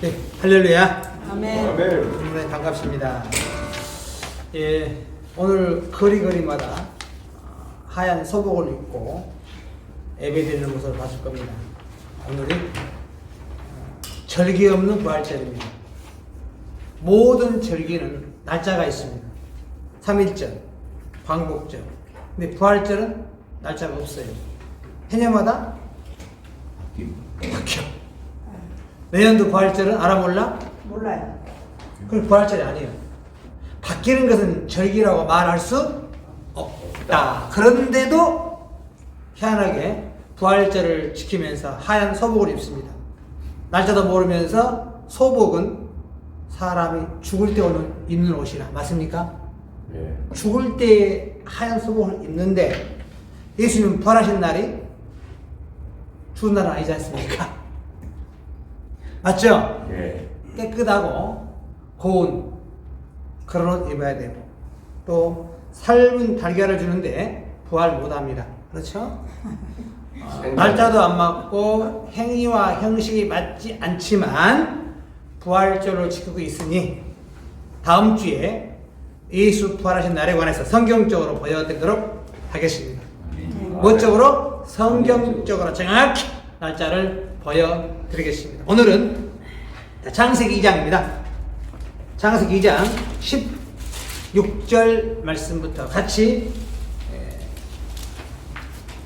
네, 할렐루야. 아멘. 네, 반갑습니다. 예, 오늘 거리마다 하얀 소복을 입고 예배드리는 모습을 봤을 겁니다. 오늘이 절기 없는 부활절입니다. 모든 절기는 날짜가 있습니다. 3일절, 광복절. 근데 부활절은 날짜가 없어요. 해년마다 바뀌어. 내년도 부활절은 알아 몰라? 몰라요. 그럼 부활절이 아니에요. 바뀌는 것은 절기라고 말할 수 없다. 그런데도 희한하게 부활절을 지키면서 하얀 소복을 입습니다. 날짜도 모르면서 소복은 사람이 죽을 때 입는 옷이라 맞습니까? 예. 죽을 때 하얀 소복을 입는데 예수님 부활하신 날이 죽은 날은 아니지 않습니까? 맞죠? 예. 깨끗하고 고운 그런 옷 입어야 되고 또 삶은 달걀을 주는데 부활 못합니다. 그렇죠? 날짜도 안 맞고 행위와 형식이 맞지 않지만 부활절을 지키고 있으니 다음 주에 예수 부활하신 날에 관해서 성경적으로 보여드리도록 하겠습니다. 뭐적으로? 성경적으로 정확히 날짜를 보여드리겠습니다. 오늘은 창세기 2장입니다. 창세기 2장 16절 말씀부터 같이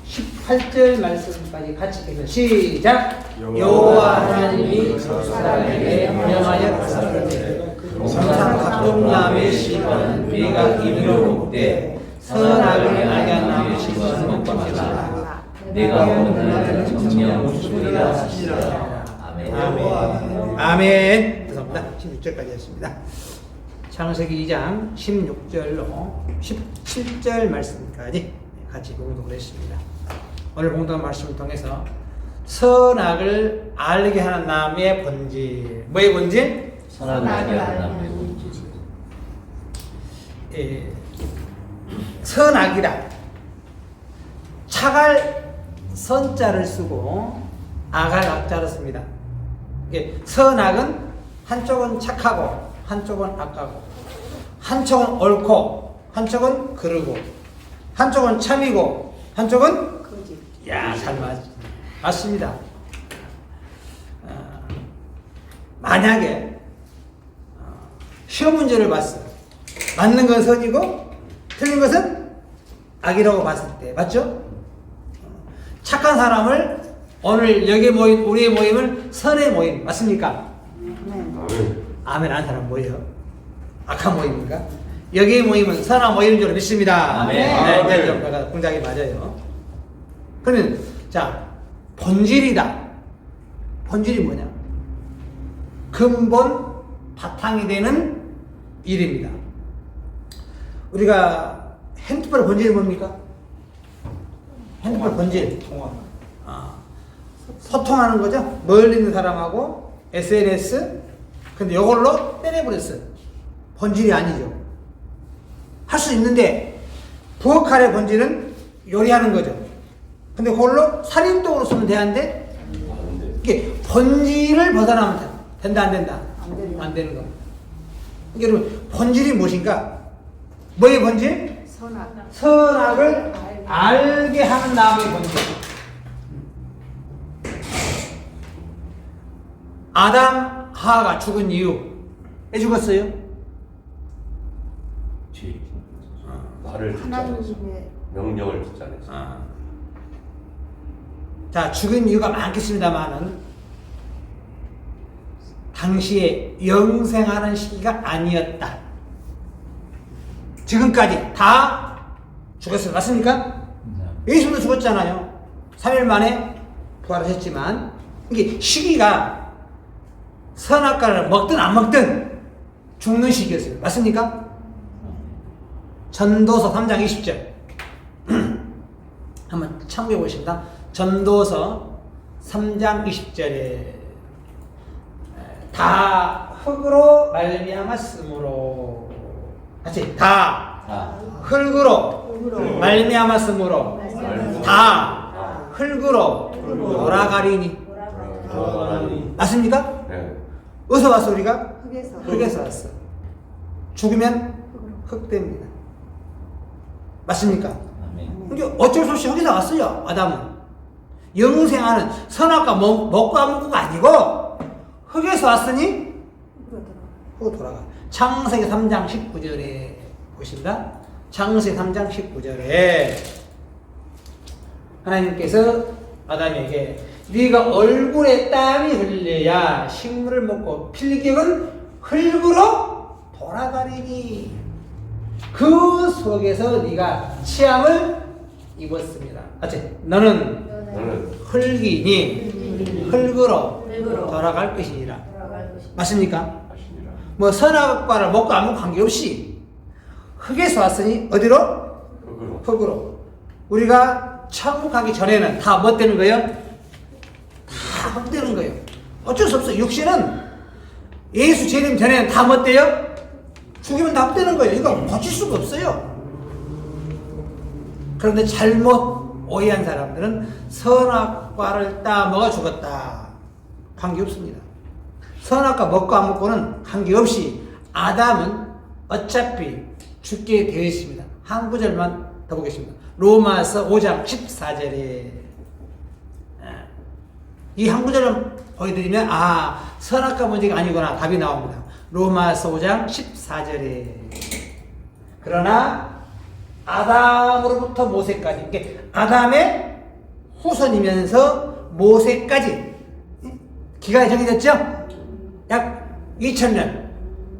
18절 말씀까지 같이 읽어 시작. 여호와 하나님이 사람에게 명하여 가라사대 항상 각종 나무의 씨는 네가 입으로 먹되 선악을 알게 하는 나무의 씨는 먹지 말라. 내가 먹는 날은 정령 죽으리라 하시라. 아멘. 아멘. 죄송합니다. 16절까지 했습니다. 창세기 2장 16절로 17절 말씀까지 같이 공독을 했습니다. 오늘 공독한 말씀을 통해서 선악을 알게 하는 나무의 본질. 뭐의 본질? 선악을 알게 하는 나무의 본질. 선악이라. 착할 선자를 쓰고 악할 악자를 씁니다. 선악은 한쪽은 착하고 한쪽은 악하고 한쪽은 옳고 한쪽은 그르고 한쪽은 참이고 한쪽은 거짓. 잘 맞습니다. 만약에 시험 문제를 봤어요. 맞는 건 선이고 틀린 것은 악이라고 봤을 때 맞죠? 착한 사람을 오늘 여기 모인 우리의 모임을 선의 모임 맞습니까? 아멘. 아멘 한 사람 뭐예요? 악한 모임인가? 여기의 모임은 선한 모임인 줄 믿습니다. 아멘. 네, 공작이 맞아요. 그러면 자 본질이다. 본질이 뭐냐? 근본 바탕이 되는 일입니다. 우리가 핸드폰의 본질이 뭡니까? 핸드폰 본질 소통하는 거죠. 멀리 있는 사람하고 SNS. 근데 이걸로 때려버렸어요. 본질이 아니죠. 할 수 있는데 부엌칼의 본질은 요리하는 거죠. 근데 그걸로 살인독으로 쓰면 되는데 이게 본질을 벗어나면 된다 안 된다? 안 된다. 안 되는 거. 여러분 본질이 무엇인가? 뭐의 본질? 선악. 선악을 알게 하는 나무의 본질. 아담 하와가 죽은 이유 왜 죽었어요? 죄. 말을 듣지 않았어. 하나님의 명령을 듣지 않았어. 자, 죽은 이유가 많겠습니다만은 당시에 영생하는 시기가 아니었다. 지금까지 다 죽었어요. 맞습니까? 예수도 죽었잖아요. 3일 만에 부활하셨지만 이게 시기가 선악과를 먹든 안 먹든 죽는 시기였어요. 맞습니까? 전도서 3장 20절 한번 참고해 보십니다. 전도서 3장 20절에 다 흙으로 말미암았으므로 같이 다 흙으로 말미암았으므로 다 흙으로 돌아가리니 맞습니까? 네. 어디서 왔어 우리가? 흙에서. 흙에서 왔어. 죽으면 흙 됩니다. 맞습니까? 아멘. 그러니까 어쩔 수 없이 흙에서 왔어요. 아담은. 영생하는 선악과 먹고 안 먹고가 아니고 흙에서 왔으니 흙으로 돌아가. 창세기 3장 19절에 보십니다. 창세기 3장 19절에 하나님께서 아담에게 네가 얼굴에 땀이 흘려야 식물을 먹고 필경은 흙으로 돌아가리니 그 속에서 네가 취함을 입었습니다. 맞지? 너는 너는 흙이니 흙으로 돌아갈 것이니라. 맞습니까? 하시니라. 뭐 선악과를 먹고 안 먹고 관계없이 흙에서 왔으니 어디로? 흙으로. 흙으로. 우리가 천국 가기 전에는 다 뭐 되는 거예요? 다 흙 되는 거예요. 어쩔 수 없어요. 육신은 예수 재림 전에는 다 뭐 돼요? 죽이면 다 흙 되는 거예요. 이거 고칠 수가 없어요. 그런데 잘못 오해한 사람들은 선악과를 따먹어 죽었다. 관계없습니다. 선악과 먹고 안 먹고는 관계없이 아담은 어차피 죽게 되어 있습니다. 한 구절만 더 보겠습니다. 로마서 5장 14절에 이 한 구절을 보여드리면 선악과 문제가 아니구나 답이 나옵니다. 로마서 5장 14절에 그러나 아담으로부터 모세까지 이게 아담의 후손이면서 모세까지 기간이 정해졌죠? 약 2000년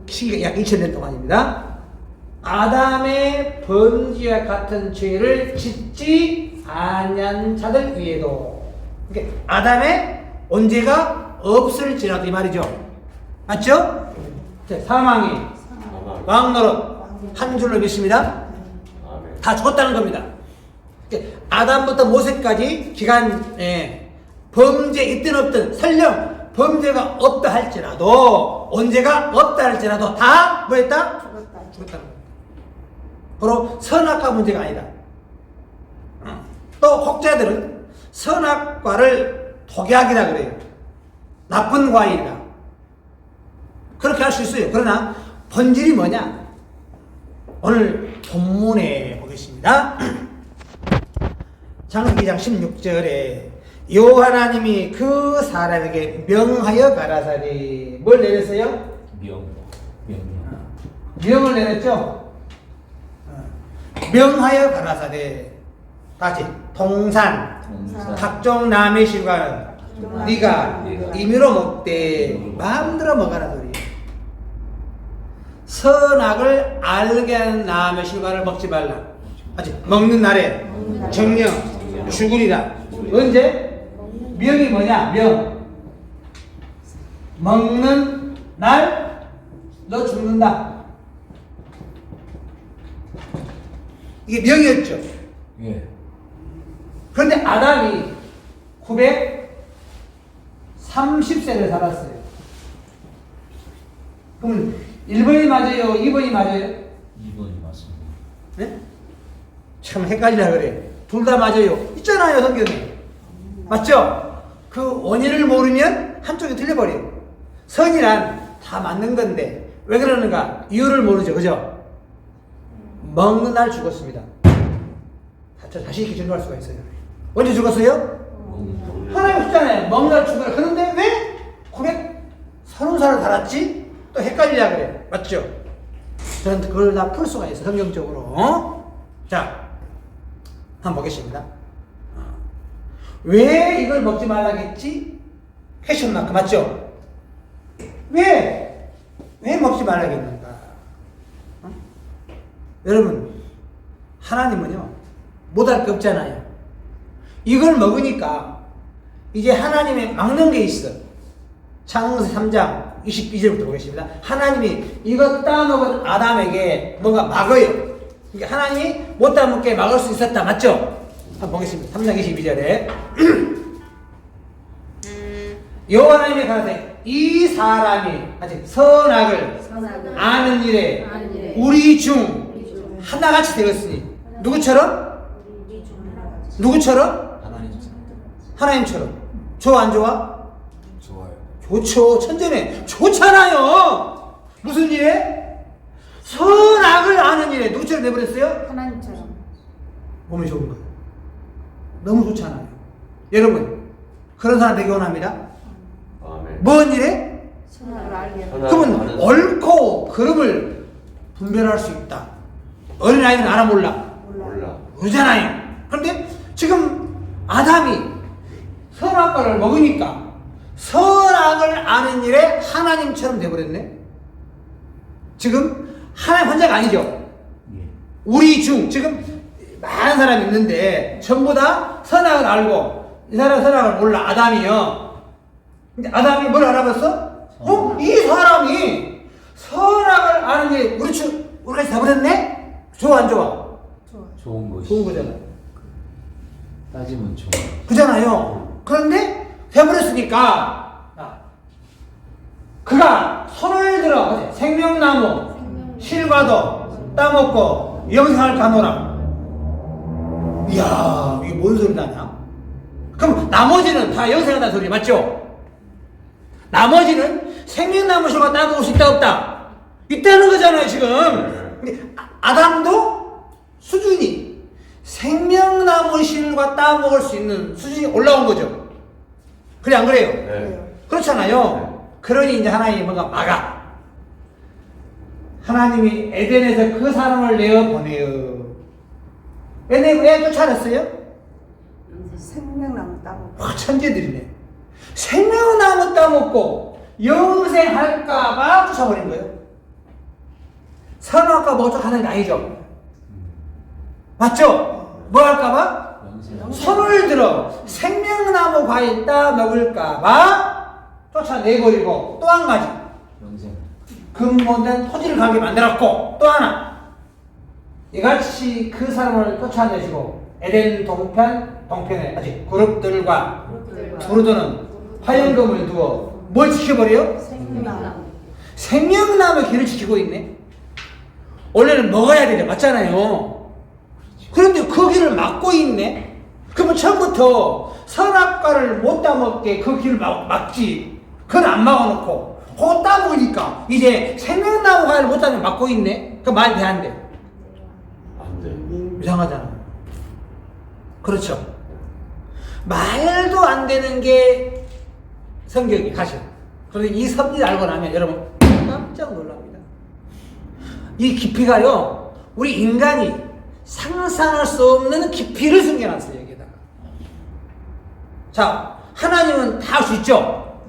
시기가 약 2000년 동안입니다. 아담의 번지와 같은 죄를 짓지 아니한 자들 위에도 그러니까 아담의 언제가 없을지라도 이 말이죠. 맞죠? 사망이 왕노릇 한 줄로 믿습니다. 아멘. 다 죽었다는 겁니다. 그러니까 아담부터 모세까지 기간 범죄 있든 없든 설령 범죄가 없다 할지라도 언제가 없다 할지라도 다 뭐했다? 죽었다는 겁니다. 바로 선악과 문제가 아니다. 또 혹자들은 선악과를 독약이라 그래요. 나쁜 과일이다. 그렇게 할 수 있어요. 그러나 본질이 뭐냐? 오늘 본문에 보겠습니다. 창세기 2장 16절에 여호와 하나님이 그 사람에게 명하여 가라사대 뭘 내렸어요? 명을 내렸죠? 명하여 가라사대 다시 동산 각종 남의 실과는 네가 임의로 먹되 마음대로 먹어라 소리. 선악을 알게 하는 남의 실과를 먹지 말라. 아직 먹는 날에 정령 죽으리라. 언제? 명이 뭐냐? 명. 먹는 날 너 죽는다. 이게 명이었죠. 예. 그런데 아담이 930세를 살았어요. 그럼 1번이 맞아요? 2번이 맞아요? 2번이 맞습니다. 네? 참 헷갈리라 그래. 둘 다 맞아요. 있잖아요, 성경에. 맞죠? 그 원인을 모르면 한쪽이 틀려버려요. 선이란 다 맞는 건데 왜 그러는가? 이유를 모르죠. 그죠? 먹는 날 죽었습니다. 다시 이렇게 증거할 수가 있어요. 언제 죽었어요? 하나님 없잖아요. 먹는 날 죽어라. 그런데 왜 930살을 살았지? 또 헷갈리려 그래. 맞죠? 저는 그걸 다 풀 수가 있어요. 성경적으로. 자, 한번 보겠습니다. 왜 이걸 먹지 말라겠지? 퀘션 마크 맞죠? 왜 먹지 말라겠는가? 여러분, 하나님은요 못할 게 없잖아요. 이걸 먹으니까 이제 하나님이 막는 게 있어. 창세기 3장 22절부터 보겠습니다. 하나님이 이거 따먹은 아담에게 뭔가 막어요. 그러니까 하나님이 못 따먹게 막을 수 있었다. 맞죠? 한번 보겠습니다. 3장 22절에 여호와 하나님이 가라사대 이 사람이 아직 선악을 아는 일에 우리 중 하나같이 되었으니 누구처럼? 하나님처럼. 좋아 안 좋아? 좋아요. 좋죠. 천재네. 좋잖아요. 무슨 일에? 선악을 아는 일에 누구처럼 내버렸어요? 하나님처럼. 몸이 좋은 거예요. 너무 좋잖아요. 여러분, 그런 사람 되기 원합니다. 아멘. 뭔 일에? 선악을 알게 하는. 그러면 옳고 그름을 분별할 수 있다. 어린아이는 알아 몰라? 몰라. 모르잖아요. 그런데 지금 아담이 선악과를 먹으니까 선악을 아는 일에 하나님처럼 돼버렸네. 지금 하나님 혼자가 아니죠. 우리 중 지금 많은 사람이 있는데 전부 다 선악을 알고 이 사람은 선악을 몰라. 아담이요. 근데 아담이 뭘 알아봤어? 이 사람이 선악을 아는 게 우리가 다 버렸네? 좋아 안 좋아? 좋아. 좋은 것이. 좋은 거잖아. 따지면 좋은. 그잖아요. 그런데 해버렸으니까 그가 손을 들어 생명나무 실과도 따먹고 영생을 가노라. 이야, 이게 뭔 소리 나냐? 그럼 나머지는 다 영생한다는 소리 맞죠? 나머지는 생명나무 실과 따먹을 수 있다 없다? 있다는 거잖아요 지금. 근데 아담도 수준이 생명나무 실과 따먹을 수 있는 수준이 올라온 거죠. 그래 안 그래요? 네. 그렇잖아요. 그러니 이제 하나님이 뭔가 막아. 하나님이 에덴에서 그 사람을 내어 보내요. 왜 쫓아냈어요? 생명나무 따고. 와, 천재들이네. 생명나무 따먹고 영생할까봐 쫓아버린 거예요. 선악과 뭐죠? 하는 게 아니죠. 맞죠? 뭐 할까봐? 영생. 손을 들어 생명나무 과일 따 먹을까봐 쫓아내버리고 또 한 가지 영생. 근본된 토지를 가게 만들었고 또 하나 이같이 그 사람을 쫓아내시고 에덴 동편에 아직 그룹들과 두루도는 화영금을 두어 뭘 지켜버려요? 생명나무. 생명나무 길을 지키고 있네. 원래는 먹어야 되죠. 맞잖아요. 그런데 그 길을 막고 있네. 그러면 처음부터 선악과를 못 따먹게 그 길을 막지. 그건 안 막아놓고 그거 따먹으니까 이제 생명나무 과일을 못 따면 막고 있네. 그 말이 돼 안 돼? 안 돼. 이상하잖아. 그렇죠. 말도 안 되는 게 성경이 사실. 그런데 이 섭리를 알고 나면 여러분 깜짝 놀랍니다. 이 깊이가요, 우리 인간이 상상할 수 없는 깊이를 숨겨놨어요, 여기다가. 자, 하나님은 다 할 수 있죠?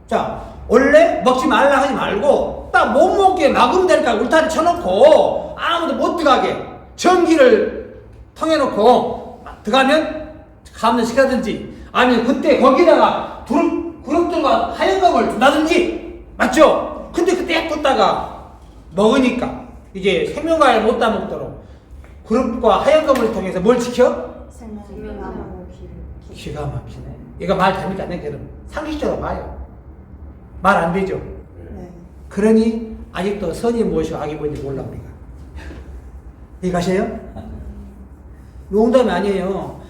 자, 원래 먹지 말라 하지 말고, 딱 못 먹게 막으면 되니까 울타리 쳐놓고, 아무도 못 들어가게, 전기를 통해놓고, 들어가면 감염시키든지, 아니면 그때 거기다가 그룹들과 하얀검을 준다든지, 맞죠? 근데 그때 뒀다가 먹으니까, 이제 생명과를 못 따먹도록, 그룹과 하얀검을 통해서 뭘 지켜? 생명나무 길. 기가 막히네. 이거 말 됩니까? 내 그럼 상식적으로 봐요. 말 안 되죠? 네. 그러니 아직도 선이 무엇이고 악이 뭔지 몰라 우리가. 이해가세요? 농담이 아니에요.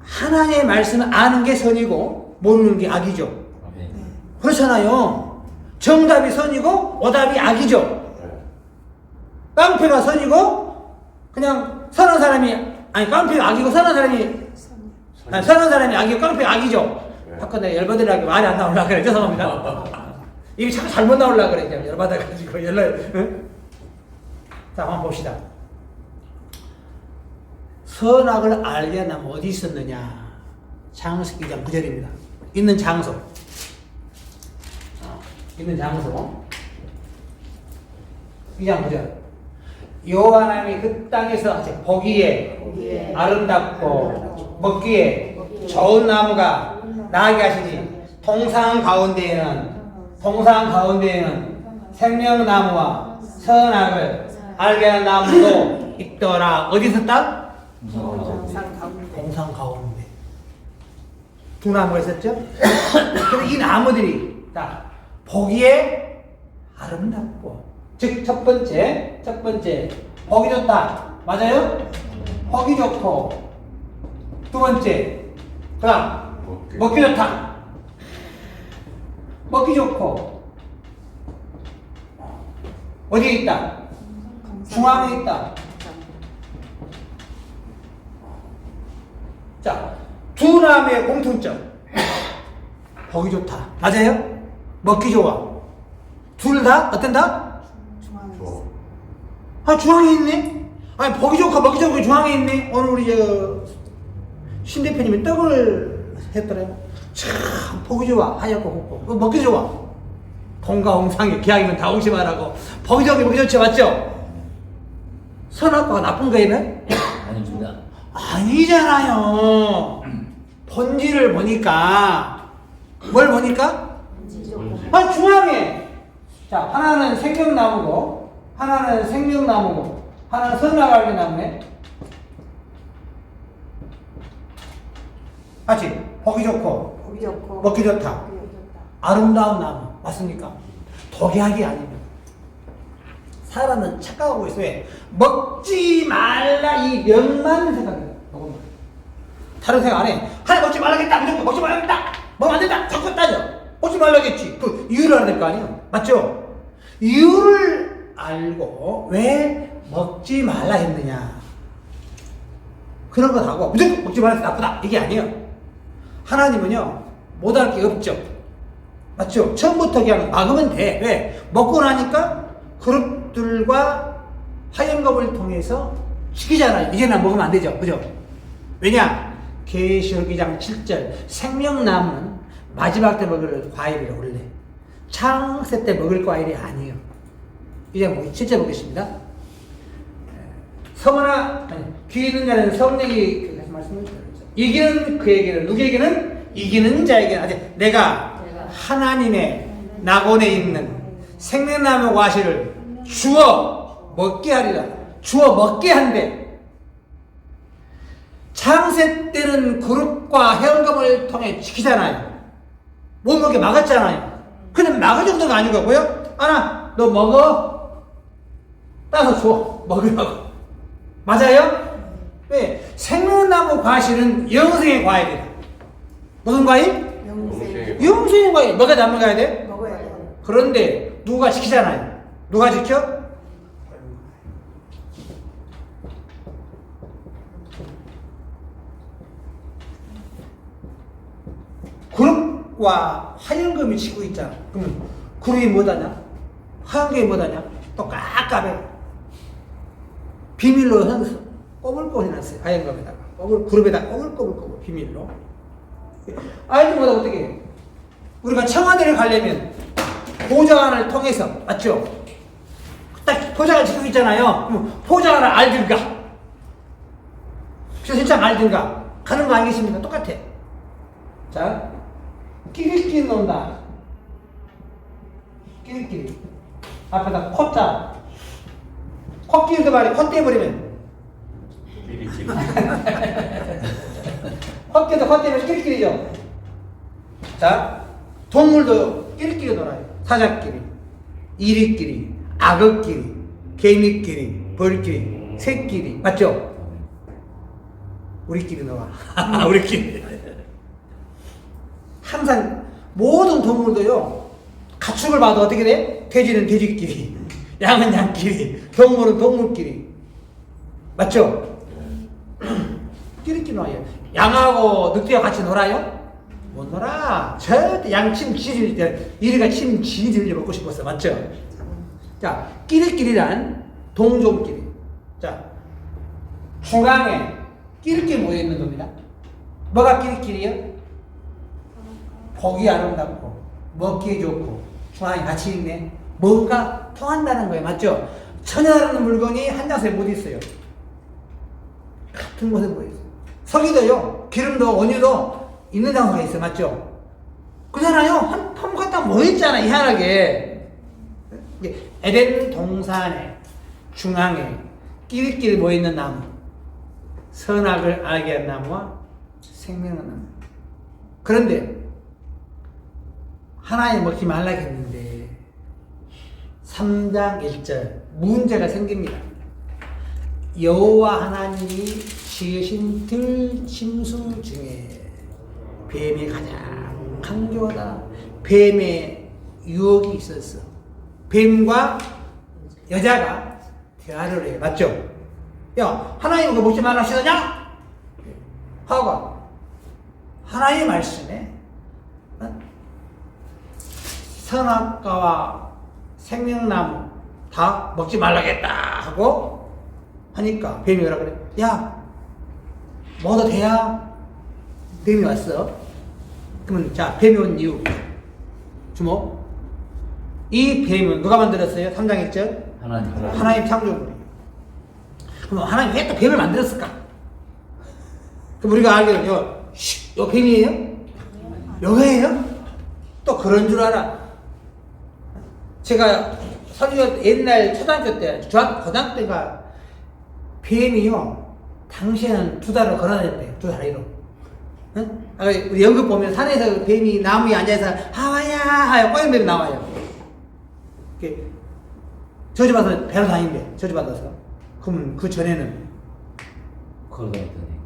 하나님의 말씀을 아는 게 선이고 모르는 게 악이죠. 아멘. 그렇잖아요. 정답이 선이고 오답이 악이죠. 네. 깡패가 선이고 그냥 선한 사람이 아니 깡패가 악이고 선한 사람이 아니, 선한 사람이 악이고 깡패가 악이죠. 네. 자꾸 내가 열받으려고 말이 안 나오려고 그래. 죄송합니다. 이게 자꾸 잘못 나오려고 그래. 이제 열받아가지고 응? 자, 한번 봅시다. 선악을 알려면 어디 있었느냐? 창세기 2장 9절입니다. 있는 장소. 있는 장소. 2장 9절. 여호와 하나님이 그 땅에서 보기에 아름답고 먹기에 좋은 나무가 나게 하시니 동상 가운데에는 생명나무와 선악을 알게 하는 나무도 있더라. 어디 있었다? 동상 가운데. 두 나무가 있었죠? 근데 이 나무들이 다 보기에 아름답고, 즉 첫 번째 보기 좋다. 맞아요? 보기 좋고, 두 번째 그다음 먹기 좋다. 먹기 좋고 어디에 있다? 중앙에 있다. 자, 두 나무의 공통점. 보기 좋다. 맞아요? 먹기 좋아. 둘 다 어떤다? 중앙에 좋아. 아, 중앙에 있네? 아니, 보기 좋고 먹기 좋고 중앙에 있네? 오늘 우리 신 대표님이 떡을 했더래요. 참, 보기 좋아. 하얗고 곱고. 먹기 좋아. 동가 홍상에 기왕이면 다 옹심하라고. 보기 좋고 먹기 좋지, 맞죠? 선악과가 나쁜 거예요? 아닙니다. 아니잖아요. 본질을 보니까, 뭘 보니까? 아, 중앙에. 자, 하나는 생명나무고, 하나는 생명나무고, 하나는 선악알게 나무네. 맞지? 보기 좋고, 보기 좋고 먹기 좋다. 먹기 좋다. 아름다운 나무. 맞습니까? 독약이 아닙니다. 사람은 착각하고 있어요. 왜? 먹지 말라 이 명만 생각해요. 먹으면. 다른 생각 안 해. 하나 먹지 말라겠다. 무조건 먹지 말라겠다. 먹으면 안 된다. 자꾸 따져. 먹지 말라겠지. 그 이유를 알아야 될 거 아니에요. 맞죠? 이유를 알고 왜 먹지 말라 했느냐. 그런 건 하고 무조건 먹지 말라 해서 나쁘다. 이게 아니에요. 하나님은요. 못할 게 없죠. 맞죠? 처음부터 그냥 막으면 돼. 왜? 먹고 나니까 그룹들과 화연겁을 통해서 시키잖아요. 이제는 먹으면 안 되죠. 그죠? 왜냐? 계시록 2장 7절 생명나무는 마지막 때 먹을 과일이라고 원래. 창세 때 먹을 과일이 아니에요. 이제 뭐 7절 보겠습니다. 서머나 귀 있는 자는 성령이 그래서 말씀을 드렸죠. 이기는 그에게는 누구에게는? 이기는 자에게는 아직 내가 하나님의 낙원에 있는 생명나무 과실을 주어 먹게 하리라. 주어 먹게 한대. 창세 때는 그룹과 회원금을 통해 지키잖아요. 못 먹게 막았잖아요. 근데 막을 정도가 아니고요. 아나 너 먹어. 따서 줘. 먹으라고. 맞아요? 왜? 생명나무 과실은 영생의 과일이다. 무슨 과일? 영생 영생의 과일. 뭐가 안 먹어야 돼? 먹어야 돼. 그런데 누가 지키잖아요. 누가 지켜? 그룹과 화연금이 치고 있잖아. 그러면 그룹이 뭐다냐? 화연금이 뭐다냐? 또 깝깝해. 비밀로 꼬불꼬불 해놨어요. 화연금에다가. 그룹에다가 꼬불꼬불 비밀로. 알지 못하고 어떻게 해? 우리가 청와대를 가려면 보좌관을 통해서, 맞죠? 딱 포장을 지키고 있잖아요. 그럼 포장을 알든가, 신청 알든가, 가는 거 아니겠습니까? 똑같아. 자, 끼리끼리 논다. 끼리끼리. 앞에다 코자. 코끼리도 말이야. 코 떼버리면. 끼리끼리. 코끼리도 코 떼면 끼리끼리죠. 자, 동물도 끼리끼리 놀아요. 사자끼리, 이리끼리, 악어끼리, 개미끼리, 벌끼리, 새끼리. 맞죠? 우리끼리 놀아. 우리끼리. 항상 모든 동물도요. 가축을 봐도 어떻게 돼? 돼지는 돼지끼리, 양은 양끼리, 동물은 동물끼리. 맞죠? 끼리끼리 놀아요. 양하고 늑대와 같이 놀아요? 못 놀아. 절대 양침 지질 때 이리가 침 지질려 먹고 싶었어. 맞죠? 자, 끼리끼리란 동종끼리. 자, 중앙에 끼리끼리 모여 있는 겁니다. 뭐가 끼리끼리요? 보기 아름답고 먹기 좋고 중앙에 같이 있네. 뭔가 통한다는 거예요. 맞죠? 천연하는 물건이 한 장소에 못 있어요. 같은 곳에 모여 있어요. 석유도요, 기름도 원유도 있는 장소가 있어요. 맞죠? 그잖아요. 한 텀 갖다 모여있잖아. 희한하게. 에덴 동산의 중앙에 끼리끼리 모여있는 나무, 선악을 알게 한 나무와 생명의 나무. 그런데 하나님 먹지 말라 했는데 3장 1절 문제가 생깁니다. 여호와 하나님이 지으신 들짐승 중에 뱀이 가장 강조하다. 뱀의 유혹이 있었어. 뱀과 여자가 대화를 해. 맞죠? 야, 하나님 그거 먹지 말라 하시더냐? 하가 하나님의 말씀에 선악과와 생명나무 다 먹지 말라겠다 하고 하니까 뱀이 뭐라 그래? 야, 먹어도 돼야? 뱀이 왔어. 그러면 자, 뱀이 온 이유 주목. 이 뱀은 누가 만들었어요? 3장 1절 하나님 창조물이에요. 그럼 하나님 왜 또 뱀을 만들었을까? 그럼 우리가 알기로 요 뱀이에요? 여가예요? 또 그런 줄 알아. 제가 선생님 옛날 초등학교 때, 고등학교 때가 뱀이요, 당시에는 2달을 걸어다녔대요. 2다리로. 응? 우리 연극 보면 산에서 뱀이 나무에 앉아서 하와야 하여 꼬인 뱀이 나와요. 이렇게 저주받아서 배로 다닌대. 저주받아서. 그럼 그 전에는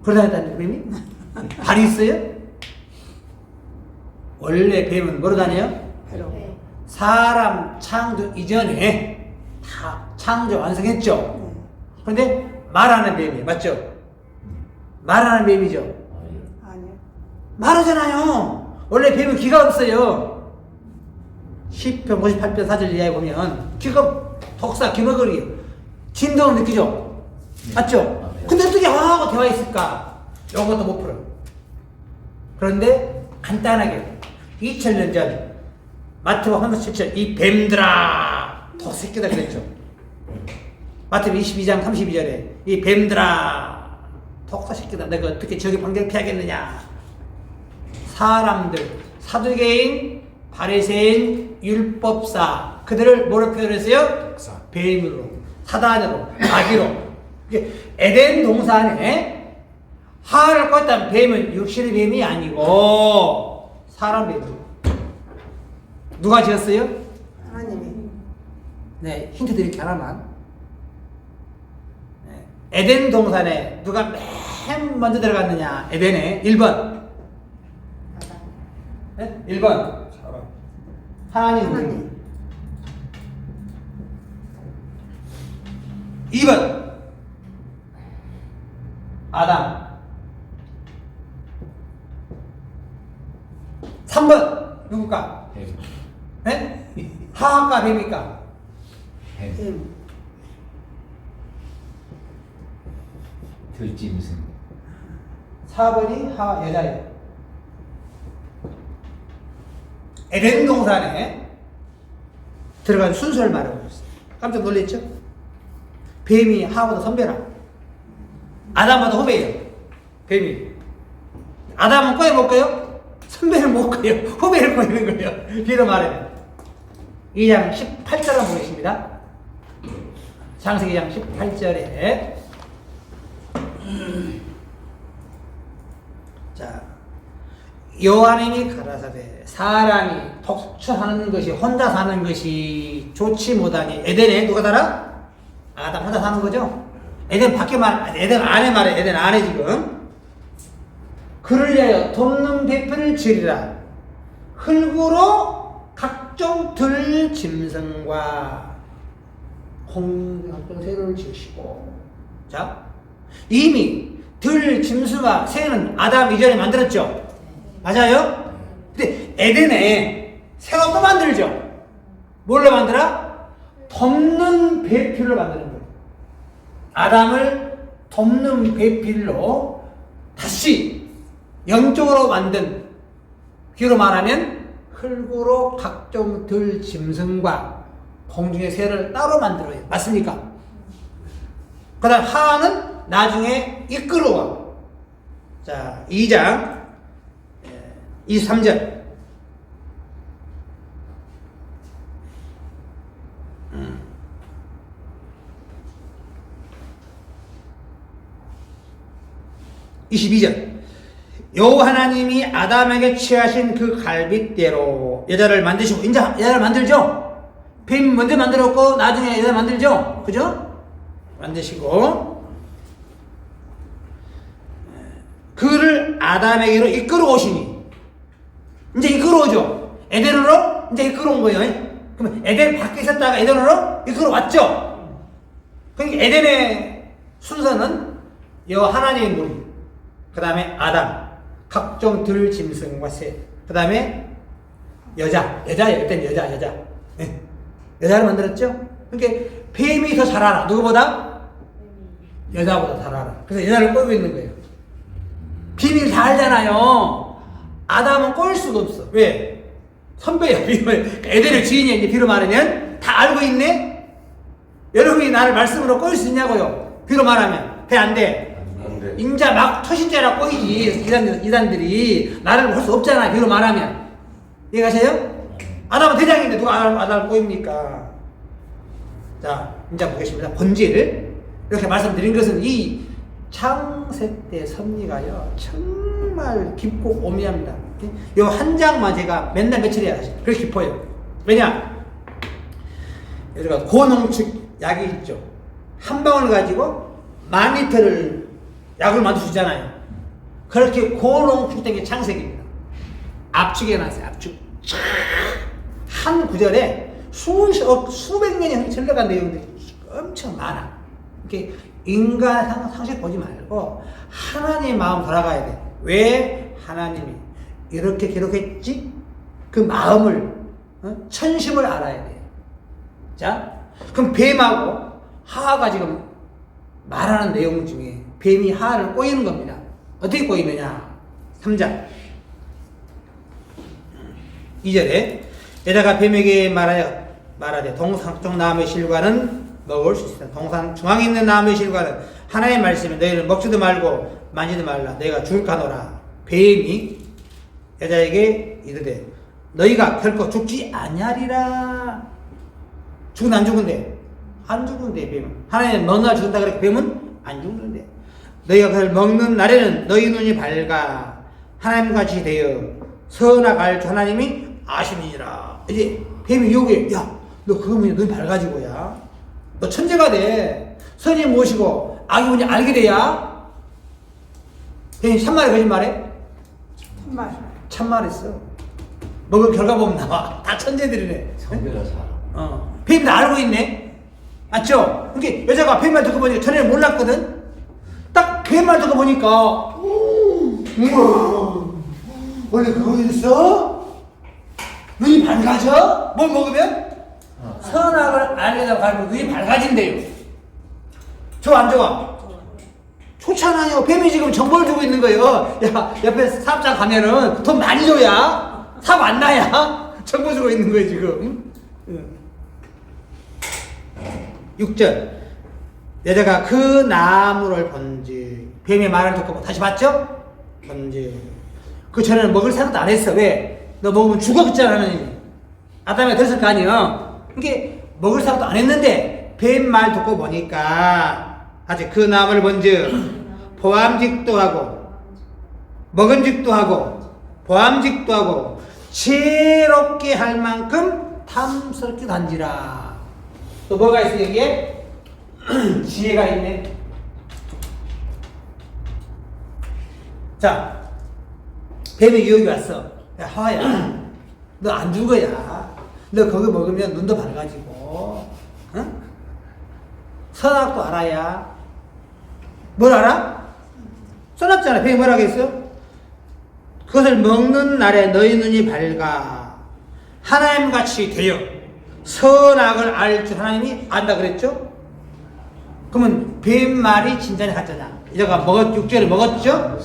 걸어다녔다는 뱀이? 발이 있어요? 원래 뱀은 뭐로 다녀요? 사람 창조 이전에 다 창조 완성했죠. 그런데 말하는 뱀이에요. 맞죠? 말하는 뱀이죠. 아니요. 말하잖아요. 원래 뱀은 귀가 없어요. 10편 58편 4절 이하에 보면 귀가 독사 귀머거리예요. 진동을 느끼죠. 맞죠? 근데 어떻게 하고 대화했을까? 이것도 못 풀어요. 그런데 간단하게 2000년 전 마태복음 37절 이 뱀들아 도새끼들 그랬죠. 마태복음 22장 32절에 이 뱀들아 독사새끼들 내가 어떻게 저기 판결 피하겠느냐. 사람들 사두개인 바리새인 율법사 그들을 뭐로 표현했어요? 뱀으로 사단으로 마귀로. 에덴 동산에 하와를 껐다는 뱀은 육신의 뱀이 아니고 사람 뱀이에요. 누가 지었어요? 하나님이. 네, 힌트 드릴게요, 하나만. 네, 에덴 동산에 누가 맨 먼저 들어갔느냐? 에덴에 1번. 네? 1번. 하나님. 2번. 아담. 3번. 누굴까? 네? 하와과 뱀입니까? 뱀. 들짐승 4번이 하와 여자예요. 에덴 동산에 들어간 순서를 말하고 있어요. 깜짝 놀랐죠? 뱀이 하와보다 선배라. 아담보다 후배예요. 뱀이. 아담은 꼬여 못 꼬여? 선배를 못 꼬여. 후배를 꼬이는 거예요. 뒤로 말하면. 2장 18절 한번 보겠습니다. 창세기 2장 18절에 자, 여호와님이 가라사대 사람이 독처하는 것이 혼자 사는 것이 좋지 못하니 에덴에 누가 살아? 아담 혼자 사는 거죠? 에덴 밖에 에덴 안에 말해. 에덴 안에 지금 그를 위하여 돕는 배편을 지으리라. 흙으로 각종 들 짐승과 각종 새를 지으시고. 자, 이미 들 짐승과 새는 아담 이전에 만들었죠. 맞아요? 근데 에덴에 새가 또 만들죠. 뭘로 만들어? 덮는 배필로 만드는 거예요. 아담을 덮는 배필로 다시 영적으로 만든, 귀로 말하면 흙으로 각종 들 짐승과 공중의 새를 따로 만들어요. 맞습니까? 그 다음 하와는 나중에 이끌어와. 자, 2장 23절. 음. 22절. 여호와 하나님이 아담에게 취하신 그 갈빗대로 여자를 만드시고, 이제 여자를 만들죠? 뱀 먼저 만들었고 나중에 여자 만들죠? 그죠? 만드시고 그를 아담에게로 이끌어 오시니, 이제 이끌어 오죠. 에덴으로 이제 이끌어 온 거예요. 그러면 에덴 밖에 있었다가 에덴으로 이끌어 왔죠. 그러니까 에덴의 순서는 여호와 하나님의 무리, 그 다음에 아담, 각종 들 짐승과 새, 그 다음에 여자예요. 그때는 여자. 네. 여자를 만들었죠. 그러니까 뱀이 더 잘 알아. 누구보다? 여자보다 잘 알아. 그래서 여자를 꼬이고 있는 거예요. 비밀 다 알잖아요. 아담은 꼬일 수가 없어. 왜? 선배야. 에덴의 주인이 이제 비로 말하면 다 알고 있네. 여러분이 나를 말씀으로 꼬일 수 있냐고요. 비로 말하면 돼, 안 돼? 안 돼. 인자 막 초신자라 꼬이지. 이단들이 나를 볼 수 없잖아. 비로 말하면. 이해가세요? 아담은 대장인데 누가 아담을 꼬입니까? 자, 이제 보겠습니다. 본질. 이렇게 말씀드린 것은 이 창세 때 섭리가요, 정말 깊고 오묘합니다. 이 한 장만 제가 맨날 며칠 해야 하시죠. 그렇게 깊어요. 왜냐? 여기가 고농축 약이 있죠. 한 방울 가지고 10,000리터를 약을 만드시잖아요. 그렇게 고농축된 게 창세기입니다. 압축해 놨어요. 압축. 한 구절에 수백 년이 흘러간 내용들이 엄청 많아. 이렇게 인간 상식 보지 말고 하나님의 마음 돌아가야 돼. 왜 하나님이 이렇게 기록했지? 그 마음을, 천심을 알아야 돼. 자, 그럼 뱀하고 하하가 지금 말하는 내용 중에 뱀이 하하를 꼬이는 겁니다. 어떻게 꼬이느냐? 3장 2절에 여자가 뱀에게 말하되 동상 나무의 실과는 먹을 수 있다. 동산 중앙에 있는 나무의 실과는 하나님의 말씀에 너희는 먹지도 말고 만지도 말라. 너희가 죽을까노라. 뱀이 여자에게 이르되 너희가 결코 죽지 아니하리라. 죽은 안 죽은데? 안 죽은데 뱀은. 하나님은 먹는 날 죽는다 그래. 뱀은 안 죽는데. 너희가 그걸 먹는 날에는 너희 눈이 밝아 하나님같이 되어 선악 알 줄 하나님이 아시니라. 이제 뱀이 요구해. 야, 너 그거 뭐냐? 눈이 밝아지고 야. 너 천재가 돼. 선이 무엇이고 악이 뭔지 알게 돼야. 뱀이 참말해 거짓말해? 참말. 참말했어. 먹은 결과 보면 나와. 다 천재들이네. 성교자 사람. 뱀이 다 알고 있네. 맞죠? 그러니까 여자가 뱀 말 듣고 보니까 전에는 몰랐거든. 딱 뱀 말 듣고 보니까 우와, 원래 그거 있어? 눈이 밝아져? 뭘 먹으면? 선악을 알게 되고 가면 눈이 밝아진대요. 좋아 안 좋아? 좋잖아요. 뱀이 지금 정보를 주고 있는 거예요. 야, 옆에 사업장 가면은 돈 많이 줘야 사업 안 나야 정보 주고 있는 거예요 지금. 6절 여자가 그 나무를 본지 뱀의 말을 듣고 다시 봤죠? 본지 그 전에는 먹을 생각도 안 했어. 왜? 너 먹으면 죽었잖아 하나님이. 아담이 됐을 거 아니에요. 그러니까 먹을 생각도 안 했는데 뱀 말 듣고 보니까 아직 그 나무를 본즉 보암직도 하고 먹은직도 하고 보암직도 하고 지혜롭게 할 만큼 탐스럽게 단지라. 또 뭐가 있어 여기에? 지혜가 있네. 자, 뱀의 유혹이 왔어. 야, 하와야, 너 안 죽어야. 너 거기 먹으면 눈도 밝아지고, 응? 선악도 알아야. 뭘 알아? 써놨잖아. 뱀이 뭐라고 했어? 그것을 먹는 날에 너희 눈이 밝아 하나님같이 되어 선악을 알 줄 하나님이 안다 그랬죠? 그러면 뱀 말이 진짜냐 가짜냐? 여자가 6절에 먹었죠?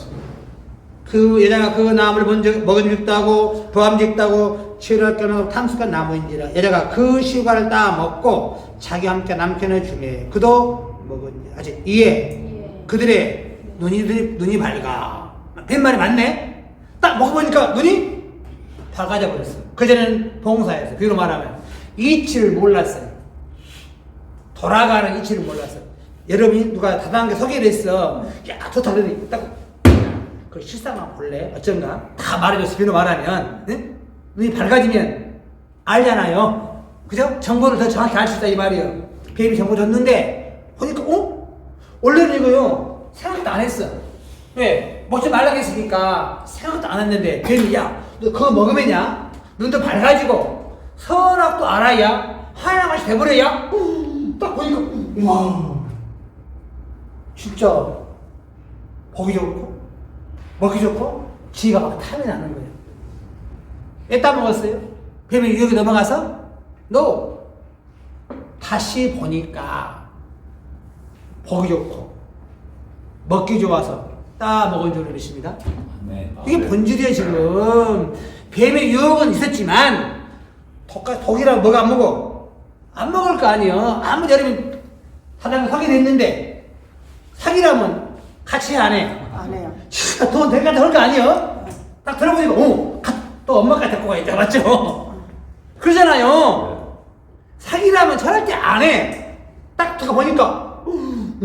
그 여자가 그 나무를 먹은 죽도 하고 보암직도 하고 치료할 겸하고 탐스러운 나무인지라. 여자가 그 시과를 따 먹고 자기 함께 남편을 주매 그도 먹었냐. 아직 이에 그들의 눈이 밝아. 뱀 말이 맞네. 딱 먹어보니까 눈이 밝아져 버렸어. 그전에는 봉사였어. 비로 말하면 이치를 몰랐어요. 돌아가는 이치를 몰랐어요. 여러분이 누가 다단계 소개를 했어. 야 좋다 그러더니 딱 그 실상만 볼래? 어쩐가? 다 말해줬어. 비로 말하면 응? 눈이 밝아지면 알잖아요. 그죠? 정보를 더 정확히 알 수 있다 이 말이에요. 뱀이 정보 줬는데 보니까 원래는 이거요 생각도 안 했어. 왜? 먹지 말라고 했으니까 생각도 안 했는데 뱀이 야 너 그거 먹으면야 눈도 밝아지고 선악도 알아야 하나같이 돼버려야 딱 보니까 와 진짜 보기 좋고 먹기 좋고 지가 막 탐이 나는 거예요. 애 따먹었어요? 뱀이 유혹에 넘어가서 no 다시 보니까 보기 좋고 먹기 좋아서 따먹은 줄을 믿습니다. 아멘. 이게 본질이에요. 지금 뱀의 유혹은 있었지만 독이라고 뭐가 안 먹어? 안 먹을 거 아니에요. 아무 여러분 사장님 확인했는데 사기라면 같이 안 해. 안 해요. 진짜 돈 대가 나올 거 아니에요? 딱 들어보니까 또 엄마가 데리고 가 있다 맞죠? 그러잖아요. 사기라면 절대 안 해. 딱 들어가 보니까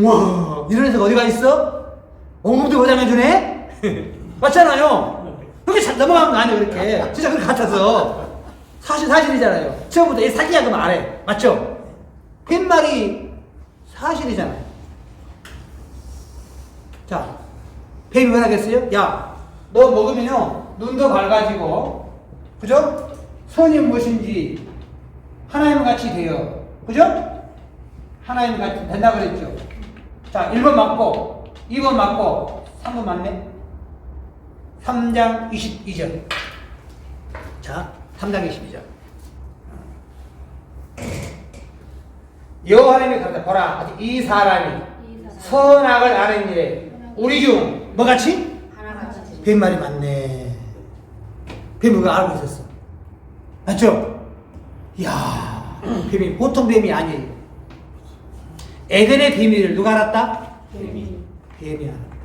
와 이런 애가 어디가 있어? 공급도 보장해주네? 맞잖아요. 그렇게 잘 넘어가면 안 돼 그렇게. 진짜 그렇게 같아서 사실이잖아요. 처음부터 얘 사기야 그러면 안 해. 맞죠? 뱀말이 사실이잖아요. 자, 뱀이 왜 하겠어요? 야, 너 먹으면요 눈도 밝아지고, 그죠? 선이 무엇인지 하나님 같이 돼요. 그죠? 하나님 같이 된다 그랬죠. 자, 1번 맞고, 2번 맞고, 3번 맞네. 3장 22절. 자, 3장 22절. 여호와 하나님이 가르쳐 보라. 이 사람이 선악을 아는 일에 우리 중 뭐같이? 뱀말이 많네. 뱀이 그거 알고 있었어. 맞죠? 이야, 뱀이 보통 뱀이 아니에요. 에덴의 비밀을 누가 알았다? 뱀이 알았다.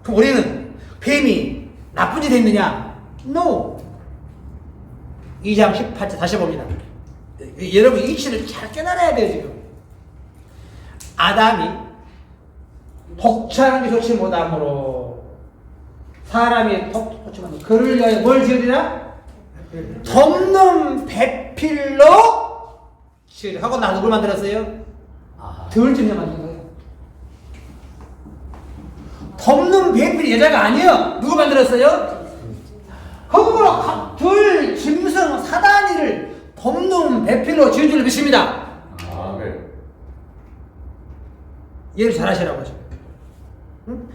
그럼 우리는 뱀이 나쁜 짓 했느냐? No. 2장 18절 다시 봅니다. 여러분 이 이치를 잘 깨달아야 돼요. 지금 아담이 독차하는 게 좋지 못하므로 사람이 독차하는 거 그를 위하여 뭘 지으리라? 덮는 배필로 지으리 하고 나 누굴 만들었어요? 들짐승 만든 거예요. 덮는 배필이 여자가 아니에요. 누구 만들었어요? 거꾸로 들 짐승 사단이를 덮는 배필로 지은 줄 믿습니다. 아멘. 이해를 잘 하시라고 하죠. 응?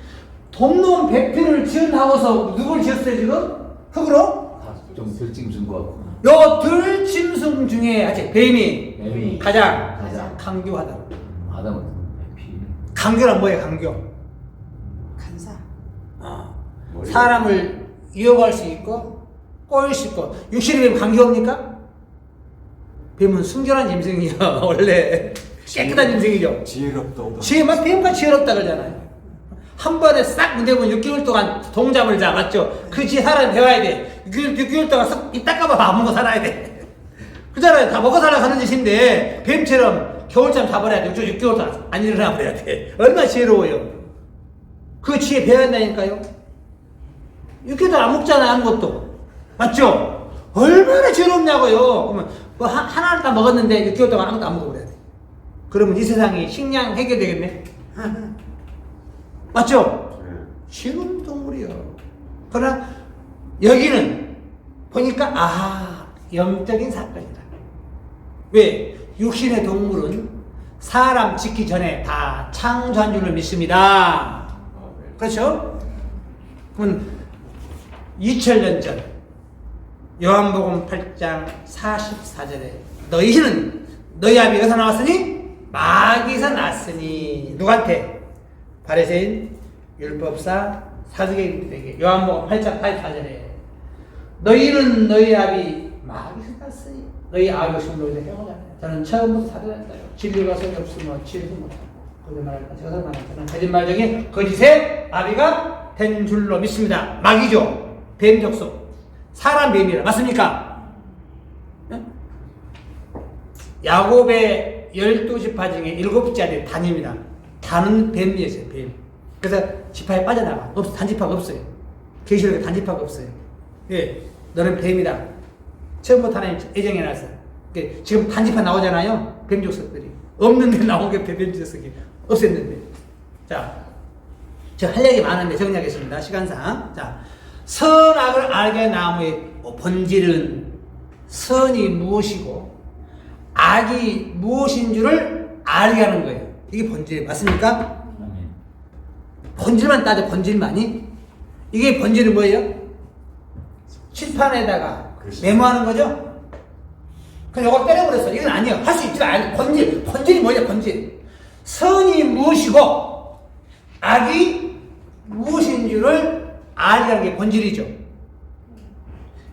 덮는 배필을 지은다고서 누굴 지었어요 지금? 흙으로? 좀 들짐승과 요 들짐승 중에 아직 뱀이 뱀이 가장 가장 강교하다. 아담은 피. 강교란 뭐예요? 강교. 간사. 사람을 유혹할 수 있고 꼬일 수 있고. 육신의 뱀 강교합니까? 뱀은 순결한 짐승이요. 원래 깨끗한 짐승이죠. 지혜롭다. 지혜만 뱀과 지혜롭다 그러잖아요. 한 번에 싹 문대면 6개월 동안 동잠을 자. 맞죠? 그 지혜 사람이 배워야 돼. 6개월 동안 입 닦아봐 안 먹고 살아야 돼. 그잖아요. 다 먹고 살아 사는 짓인데 뱀처럼 겨울잠 자버려야 돼. 6개월 동안 안 일어나 버려야 돼. 얼마나 지혜로워요. 그 지혜 배워야 한다니까요. 6개월 동안 안 먹잖아요. 아무것도. 맞죠? 얼마나 지혜롭냐고요. 그러면 뭐 하나를 다 먹었는데 6개월 동안 아무것도 안 먹어버려야 돼. 그러면 이 세상이 식량 해결되겠네? 맞죠? 지금 동물이요. 그러나 여기는 보니까 영적인 사건이다. 왜? 육신의 동물은 사람 짓기 전에 다 창조한 줄을 믿습니다. 그렇죠? 그럼 2000년 전 요한복음 8장 44절에 너희 아비 어디서 나왔으니? 마귀에서 났으니. 누구한테? 바리새인, 율법사, 사두개인들에게. 요한복음 8장 84절에 너희는 너희 아비 마귀에서 났으니 너희 아비가 지금 너희들 해오잖아요. 저는 처음부터 사도했어요. 진리가 소리 없으면 지혜도 못하고 거짓말할까 저것을 말할 저는 거짓말적인 거짓의 아비가 된 줄로 믿습니다. 마귀죠. 뱀 족속. 사람 뱀이라. 맞습니까? 응? 야곱의 12지파 중에 7지파들이 단입니다. 단은 뱀이었어요. 뱀. 그래서 지파에 빠져나가. 단지파가 없어요. 계시록에 단지파가 없어요. 예, 너는 뱀이다. 처음부터 하나님 애정해놨어요. 지금 단지파 나오잖아요. 뱀 족속들이. 없는데 나온 게 뱀 족속이 없앴는데. 자, 제가 할 얘기 많은데 정리하겠습니다. 시간상. 자, 선악을 알게 나무의 본질은 선이 무엇이고 악이 무엇인 줄을 알게 하는 거예요. 이게 본질 맞습니까? 아멘. 본질만 따져, 본질만이. 이게 본질은 뭐예요? 칠판에다가 메모하는 거죠? 그럼 이걸 때려버렸어. 이건 아니에요. 할 수 있지도 않아요. 본질이 뭐냐, 본질. 선이 무엇이고 악이 무엇인 줄을 알게 하는 게 본질이죠.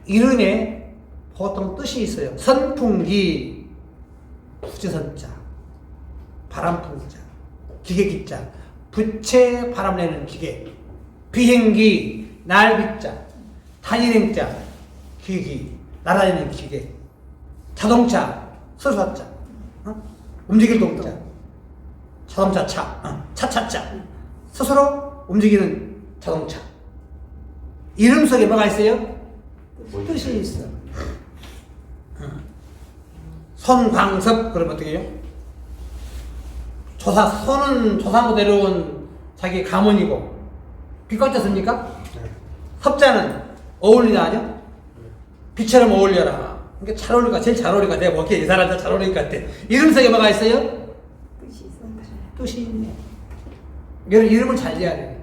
이름에 보통 뜻이 있어요. 선풍기, 부처선자, 바람풍자, 기계기자, 부채 바람 내는 기계, 비행기, 날비자, 단일행자, 기기, 날아다니는 기계, 자동차, 서사자, 움직일 동자, 자동차 차, 차차차, 스스로 움직이는 자동차. 이름 속에 뭐가 있어요? 뜻이 있어. 손광섭, 그러면 어떻게 해요? 손은 조상으로 내려온 자기 가문이고, 빛깔자 씁니까? 섭자는 어울리다 하죠? 빛처럼 어울려라. 그러니까 잘 어울릴까? 제일 잘 어울릴까? 내가 먹기에 이 사람들 잘 어울릴 것 같아. 이름 속에 뭐가 있어요? 뜻이 있어. 뜻이 있네. 이름을 잘 지어야 돼.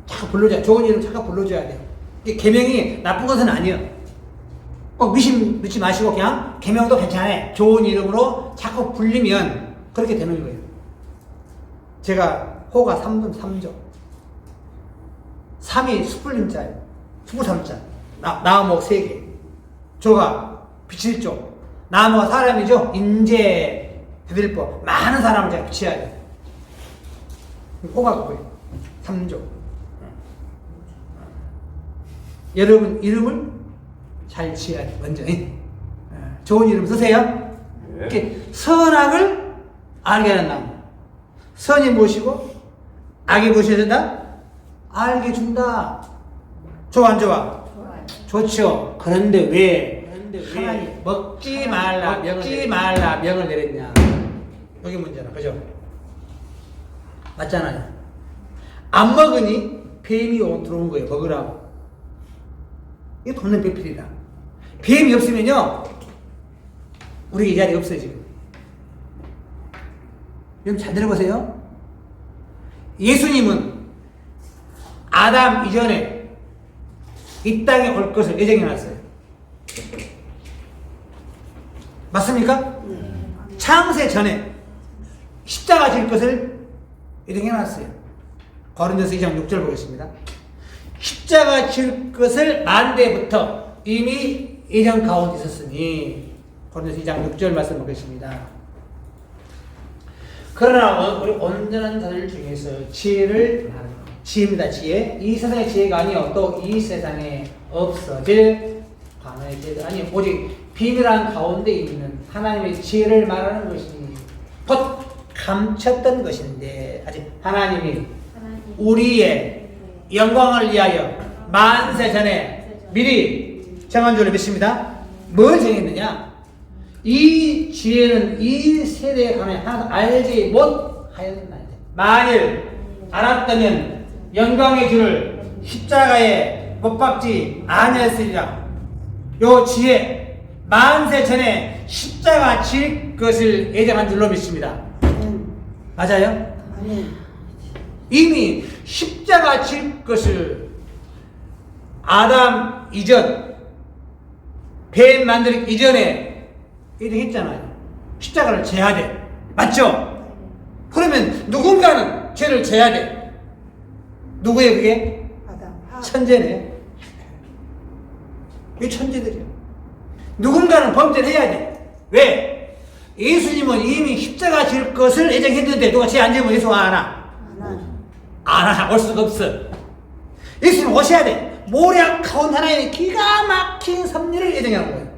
자꾸 불러줘야 돼. 좋은 이름 자꾸 불러줘야 돼. 이게 계명이 나쁜 것은 아니에요. 꼭 미심 넣지 마시고 그냥 계명도 괜찮아요. 좋은 이름으로 자꾸 불리면 그렇게 되는 거예요. 제가 호가 3분 3조. 3이 숯불림자예요. 숯불삼자. 나무목 3개. 조가 빛일 조. 나무가 사람이죠. 인재 해드릴법. 많은 사람을 제가 붙여야 돼요. 호가 그거예요. 3조. 여러분 이름을 잘 지어야 돼. 먼저. 좋은 이름 쓰세요. 이렇게 선악을 알게 하는 나무. 선이 무엇이고 악이 무엇이어야 된다? 알게 준다. 좋아 안 좋아? 좋죠. 그런데 왜 하나님 먹지 말라 명을 내렸냐? 여기 문제라. 그죠? 맞잖아요. 안 먹으니 뱀이 들어온 거예요. 먹으라고. 이게 돕는 배필이다. 뱀이 없으면요 우리 이 자리에 없어요. 지금 여러분 잘 들어보세요. 예수님은 아담 이전에 이 땅에 올 것을 예정해놨어요. 맞습니까? 창세 전에 십자가 질 것을 예정해놨어요. 고린도서 2장 6절 보겠습니다. 십자가 질 것을 만대부터 이미 예정 가운데 있었으니. 고린도서 2장 6절 말씀 보겠습니다. 그러나 우리 온전한 자들 중에서 지혜를 지혜입니다. 지혜. 이 세상의 지혜가 아니요 또 이 세상에 없어질 관원의 지혜가 아니요 오직 비밀한 가운데 있는 하나님의 지혜를 말하는 것이니 곧 감췄던 것인데 아직 하나님이 우리의 영광을 위하여 만세 전에 미리 정한 줄을 믿습니다. 뭘 정했느냐? 이 지혜는 이 세대에 관해 하나도 알지 못하였나. 만일 알았다면 영광의 주를 십자가에 못 박지 아니했으리라. 요 지혜 만세 전에 십자가 질 것을 예정한 줄로 믿습니다. 맞아요? 이미 십자가 질 것을 아담 이전 뱀 만들기 이전에 예정했잖아요. 십자가를 져야 돼. 맞죠? 그러면 누군가는 죄를 져야 돼. 누구예요 그게? 아담. 천재네. 이게 천재들이야. 누군가는 범죄를 해야 돼. 왜? 예수님은 이미 십자가 질 것을 예정했는데 누가 죄 안 지으면 예수 안 하나? 안 하나. 올 수가 없어. 예수님 오셔야 돼. 모략 가운 하나님의 기가 막힌 섭리를 예정한 거예요.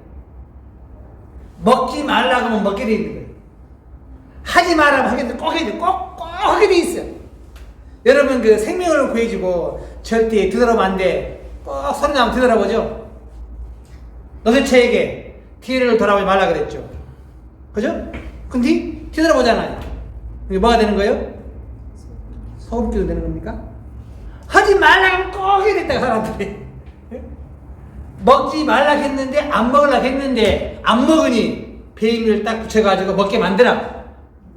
먹지 말라고 하면 먹게 돼 있는 거예요. 하지 말라고 하게 돼. 꼭 해야 돼. 꼭 하게 돼 있어. 여러분 그 생명을 구해주고 절대 뒤돌아보면 안 돼. 꼭 소리 나면 뒤돌아보죠. 너세체에게 뒤를 돌아보지 말라 그랬죠. 그죠? 근데 뒤돌아보잖아요. 이게 뭐가 되는 거예요? 소금기도 되는 겁니까? 하지 말라고 꼭 해야 됐다가 사람들이 먹지 말라 했는데 안 먹으려 했는데 안 먹으니 뱀을 딱 붙여가지고 먹게 만들어.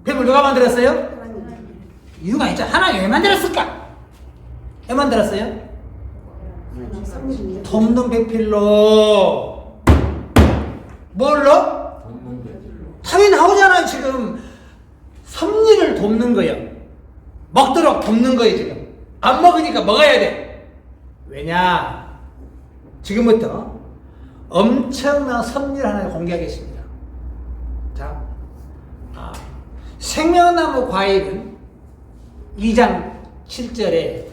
뱀을 누가 만들었어요? 하나님. 이유가 있죠. 하나님 왜 만들었을까? 왜 만들었어요? 성립이요. 돕는 배필로. 뭘로? 답이 나오잖아요. 지금 섭리를 돕는 거예요. 먹도록 돕는 거예요. 지금 안 먹으니까 먹어야 돼. 왜냐? 지금부터 엄청난 섭리를 하나 공개하겠습니다. 자, 생명나무 과일은 2장 7절에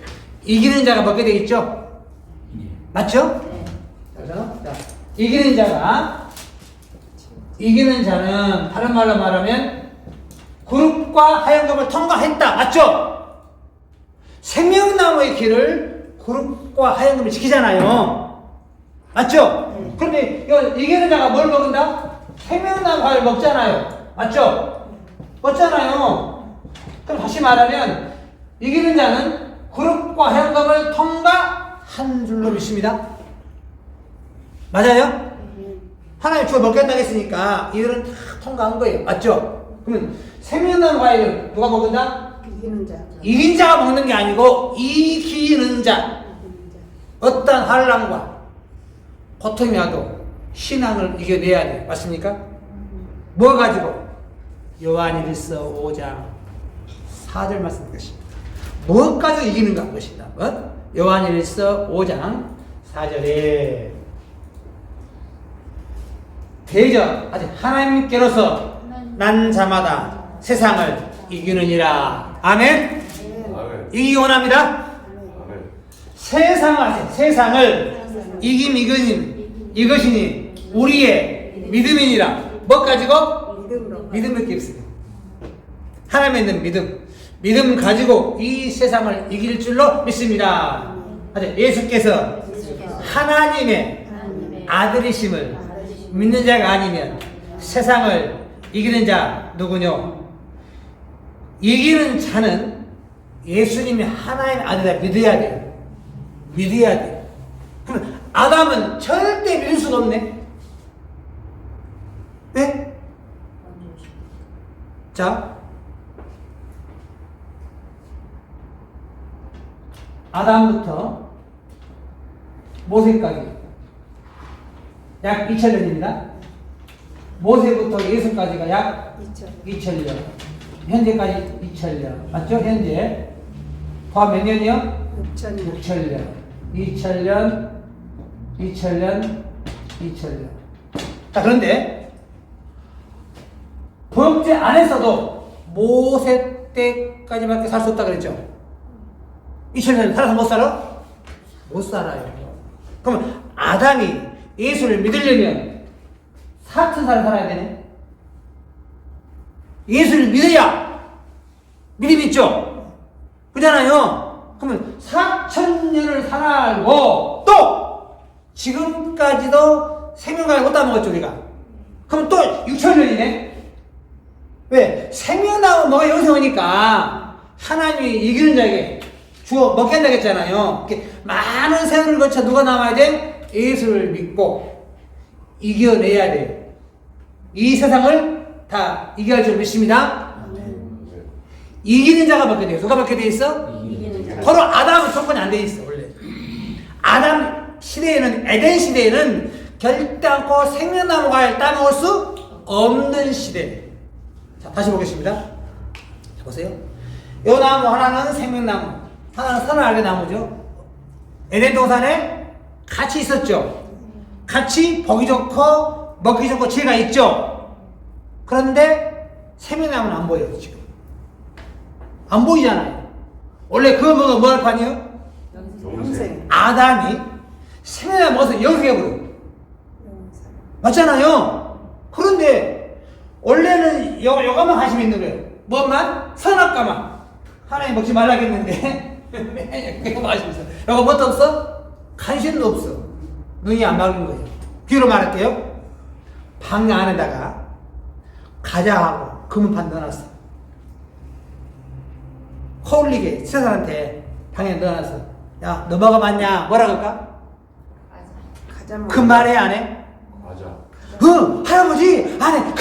이기는 자가 먹게 되어 있죠? 맞죠? 자, 이기는 자는 다른 말로 말하면 굴과 하얀금을 통과했다. 맞죠? 생명나무의 길을 굴과 하얀금을 지키잖아요. 맞죠? 그런데 이기는 자가 뭘 먹는다? 생명나무 과일 먹잖아요. 맞죠? 먹잖아요. 그럼 다시 말하면 이기는 자는 굴과 하얀금을 통과한 줄로 믿습니다. 맞아요? 하나님 주어 먹겠다 했으니까 이들은 다 통과한 거예요. 맞죠? 그러면 생명나무 과일을 누가 먹는다? 이기는 자. 이긴 자가 먹는 게 아니고 이기는 자. 이기는 자. 어떤 환난과 고통이 와도 신앙을 이겨내야 돼. 맞습니까? 뭐 가지고? 요한일서 5장 4절 말씀인 것입니다. 무엇 가지고 이기는가 것이다. 요한일서 5장 4절에 대저 아직 하나님께로서 난 자마다 세상을 이기느니라. 아멘. 이기기 원합니다. 세상을 이것이니 우리의 믿음이니라. 뭐 가지고? 믿음으로. 믿음밖에 없습니다. 하나님에 있는 믿음 가지고 이 세상을 이길 줄로 믿습니다. 예수께서 하나님의 아들이심을 믿는 자가 아니면 세상을 이기는 자 누구뇨? 이기는 자는 예수님이 하나님의 아들이라 믿어야 돼요. 믿어야 돼요. 그럼 아담은 절대 믿을 수가 없네. 네? 자, 아담부터 모세까지 약 2000년입니다. 모세부터 예수까지가 약 2000년. 현재까지 2000년. 맞죠? 현재. 과 몇 년이요? 6천년. 6000년. 2000년. 2000년. 2000년. 자, 그런데 범죄 안 했어도 모세 때까지밖에 살 수 없다 그랬죠? 2000년 살아서 못 살아? 못 살아요. 그러면 아담이 예수를 믿으려면 4000살을 살아야 되네. 예수를 믿어야 믿음 있죠? 그잖아요. 그러면 4000년을 살고 또 지금까지도 생명과일 못 따먹었죠 우리가. 그럼 또 6000년이네. 왜? 생명나무 먹어 여기서 오니까 하나님이 이기는 자에게 주어 먹게 한다고 했잖아요. 많은 세월을 거쳐 누가 남아야 돼? 예수를 믿고 이겨내야 돼요. 이 세상을 다 이겨할 줄 믿습니다. 이기는 자가 먹게 돼요. 누가 먹게 돼 있어? 바로 아담은 조건이 안 돼 있어 원래. 아담 시대에는, 에덴 시대에는 결단코 생명나무 과일 따먹을 수 없는 시대. 자, 다시 보겠습니다. 자, 보세요. 요 나무 하나는 생명나무, 하나는 선악의 나무죠. 에덴 동산에 같이 있었죠. 같이 보기 좋고 먹기 좋고 지혜가 있죠. 그런데 생명나무는 안 보여요 지금. 안 보이잖아요. 원래 그거 먹으면 뭐 할 판이에요? 영생. 아담이 생명나무 먹어서 영생해버려. 영생. 맞잖아요. 그런데 원래는 요것만 관심이 있는 거예요. 뭐만? 선악과만. 하나님 먹지 말라겠는데 그거 관심 있어. 요거 뭣도 없어? 관심도 없어. 눈이 안 막은 거예요. 비유로 말할게요. 방 안에다가 가자하고 금은판 넣어놨어. 코올리게 세상한테 방에 넣어놨어. 야, 너 먹어봤냐? 뭐라 그럴까? 금 말해 안 해? 맞아. 할아버지 안 해.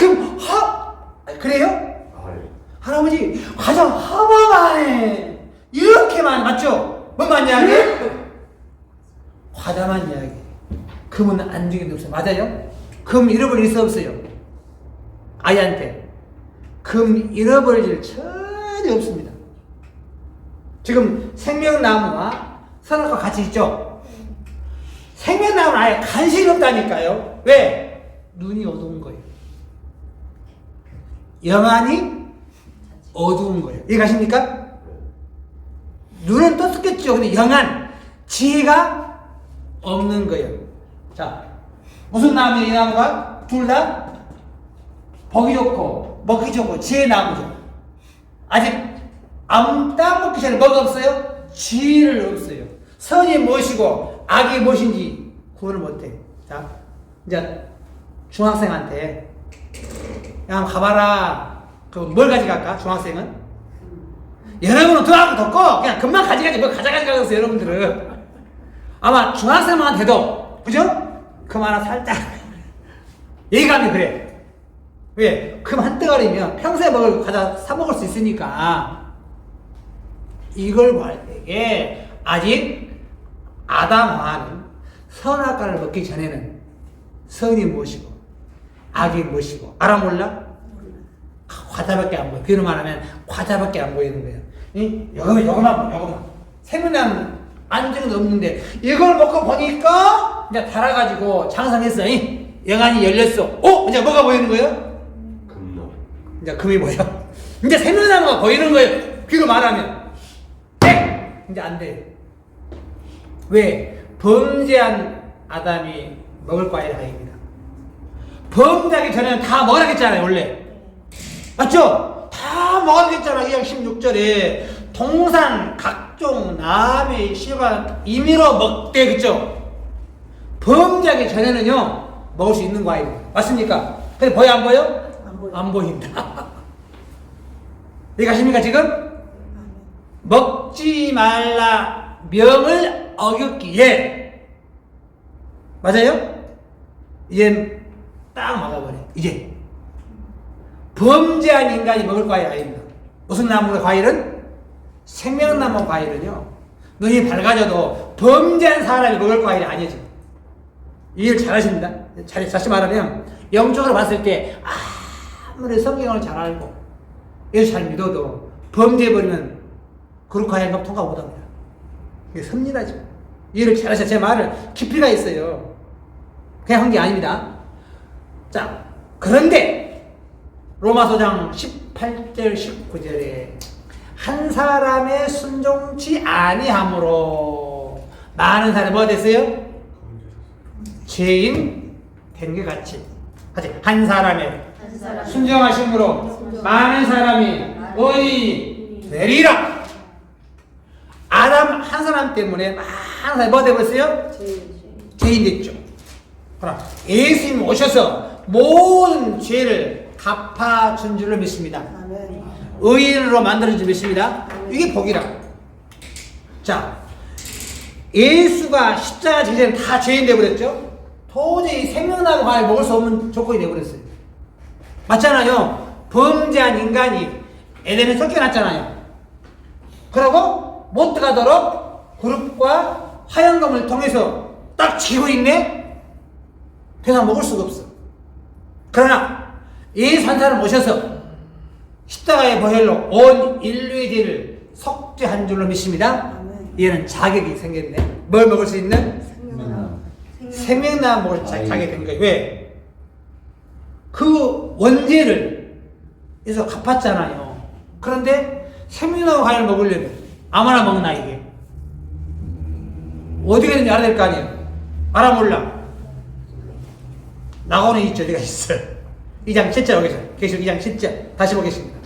그래요? 아, 예. 할아버지 과자 하나만 안 해. 이렇게만 맞죠? 뭐만 이야기? 과자만 이야기. 금은 안 주긴 없어요. 맞아요? 금 잃어버릴 수 없어요. 아이한테 금 잃어버릴 일 전혀 없습니다. 지금 생명나무와 선악과 같이 있죠? 생명나무는 아예 간신이 없다니까요. 왜? 눈이 어두운 거예요. 영안이 어두운 거예요. 이해가십니까? 눈은 떴겠죠. 근데 영안, 지혜가 없는 거예요. 자, 무슨 나무예요? 이 나무가? 둘 다 보기 좋고 먹기 좋고 지혜 나무죠. 아직 안 따먹기 전에 뭐가 없어요? 지혜를 없어요. 선이 무엇이고 악이 무엇인지 구분을 못해. 자, 이제 중학생한테 야, 한번 가봐라. 그럼 뭘 가져갈까? 중학생은? 여러분은 더 덥고 그냥 금방 가져가지 뭘 가져가겠어요 여러분들은. 아마 중학생만 돼도 그죠? 금 하나 살짝 예감이 그래. 왜? 금 한 덩어리면 평소에 먹을 과자 사 먹을 수 있으니까. 이걸 구할 때에 아직 아담화는 선악과를 먹기 전에는 선이 무엇이고 악이 무엇이고 알아 몰라? 과자밖에 안 보여. 그런 말하면 과자밖에 안 보이는 거예요. 요거만 생명나무는 안정은 없는데 이걸 먹고 보니까 이제 달아가지고 장성했어. 영안이 열렸어. 이제 뭐가 보이는 거예요? 금너. 이제 금이 보여. 이제 생명나무가 보이는 거예요. 귀로 말하면. 이제 안 돼. 왜? 범죄한 아담이 먹을 과일 아닙니다. 범죄하기 전에는 다 먹으라 했잖아요, 원래. 맞죠? 다 먹으라 했잖아. 2장 16절에. 동산, 각종, 남의 시간 임의로 먹되, 그죠? 범죄하기 전에는요, 먹을 수 있는 과일입니다. 맞습니까? 근데 보여, 안 보여? 안 보인다. 이해가십니까, 지금? 먹지 말라 명을 어겼기에. 맞아요? 이제 딱 막아버려. 이제 범죄한 인간이 먹을 과일 아닙니다. 무슨 나무의 과일은? 생명나무 과일은요, 눈이 밝아져도 범죄한 사람이 먹을 과일이 아니죠. 이해를 잘 하십니다. 다시 말하면 영적으로 봤을 때 아무리 성경을 잘 알고 예수 잘 믿어도 범죄해버리면 그런 과일만 통과 못합니다. 이게 섭리라죠. 이해를 잘 하셔야. 제 말을 깊이가 있어요. 그냥 한 게 아닙니다. 자, 그런데 로마서장 18절 19절에 한 사람의 순종치 아니함으로 많은 사람이 뭐가 됐어요? 죄인 된 게 같이. 한 사람의 순종하심으로 많은 사람이 의인이 되리라. 아담 한 사람 때문에 많은 사람이 뭐 되버렸어요? 죄인 됐죠. 그럼 예수님 오셔서 모든 죄를 갚아준 줄로 믿습니다. 의인으로 만들어준 줄 믿습니다. 이게 복이라. 자, 예수가 십자가 지기 전에 다 죄인 되버렸죠. 도저히 생명나무 과일 먹을 수 없는 조건이 되버렸어요. 맞잖아요. 범죄한 인간이 에덴에 쫓겨났잖아요. 그러고 못 들어가도록 그룹과 화영검을 통해서 딱 지고 있네? 그냥 먹을 수가 없어. 그러나 예수 한 사람 모셔서 십자가의 보혈로 온 인류의 죄를 속죄한 줄로 믿습니다. 얘는 자격이 생겼네. 뭘 먹을 수 있는? 생명나무 먹을 자격이 된 거예요. 왜? 그 원죄를 해서 갚았잖아요. 그런데 생명나무 과일을 먹으려면 아무나 먹나 이게? 어디가 있는지 알아야 될 거 아니에요? 알아 몰라? 나고는 있죠. 어디가 있어요? 2장 7절 여기서 계시록 2장 7절 다시 보겠습니다.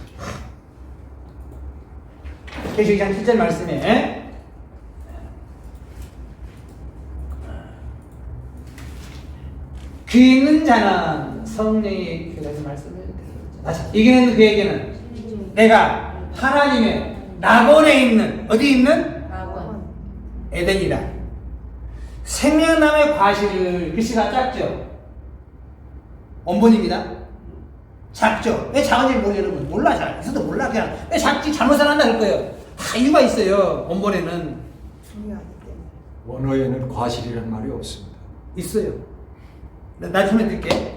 계시록 2장 7절 말씀에 귀 있는 자는 성령이 그래서 말씀을 다시 이기는 그에게는 내가 하나님의 낙원에 있는 어디 있는? 에덴이다. 생명나무의 과실을 글씨가 작죠? 원본입니다. 작죠? 왜 작은지 모르는 몰라. 잘 있어도 몰라. 그냥 왜 작지? 잘못 살았나 할 거예요. 다 이유가 있어요. 원본에는 중요하기 때문에. 원어에는 과실이라는 말이 없습니다. 있어요. 나 설명드릴게.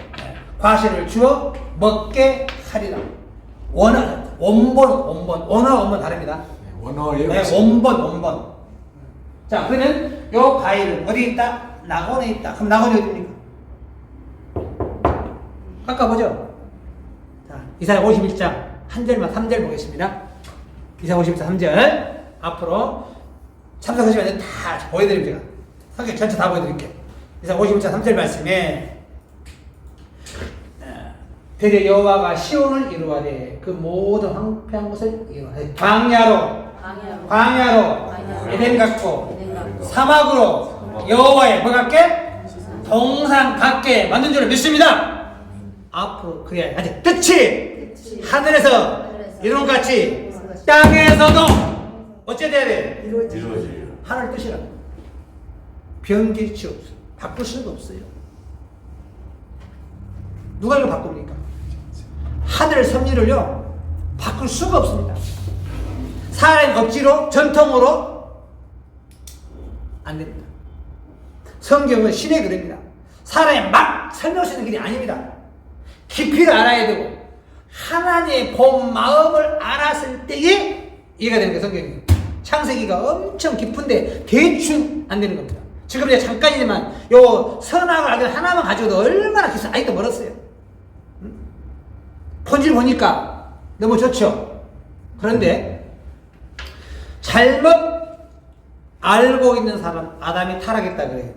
과실을 주어 먹게 하리라. 원본. 원어와 원본 다릅니다. 원어에 네, 원본. 자, 그러면 요 과일은 어디 있다? 낙원에 있다. 그럼 낙원이 어디입니까? 깎아보죠. 자, 이사야 51장 한 절만 3절 보겠습니다. 이사야 51장 3절 앞으로 참석하시면 다 보여드립니다. 성경 전체 다 보여드릴게요. 이사야 51장 3절 말씀에 대대 여호와가 시온을 이루하되 그 모든 황폐한 것을 이루하되 광야로 에덴 같고 사막으로 여호와의 뭐 같게? 동산 같게 만든 줄을 믿습니다. 앞으로 그래야 아직 끝이 하늘에서 이룬 것 같이 땅에서도 어째 돼야 돼? 이루어지리라. 하늘 뜻이라. 변질치 없어. 바꿀 수가 없어요. 누가 이걸 바꿉니까? 하늘 섭리를요 바꿀 수가 없습니다. 사람의 억지로 전통으로 안 됩니다. 성경은 신의 글입니다. 사람이 막 설명할 수 있는 길이 아닙니다. 깊이를 알아야 되고 하나님의 본 마음을 알았을 때에 이해가 되는 게 성경이에요. 창세기가 엄청 깊은데 대충 안 되는 겁니다. 지금 이제 잠깐이지만 요 선악을 알게 하나만 가지고도 얼마나 깊어 아직도 멀었어요. 본질 보니까 너무 좋죠. 그런데 잘못 알고 있는 사람 아담이 타락했다 그래요.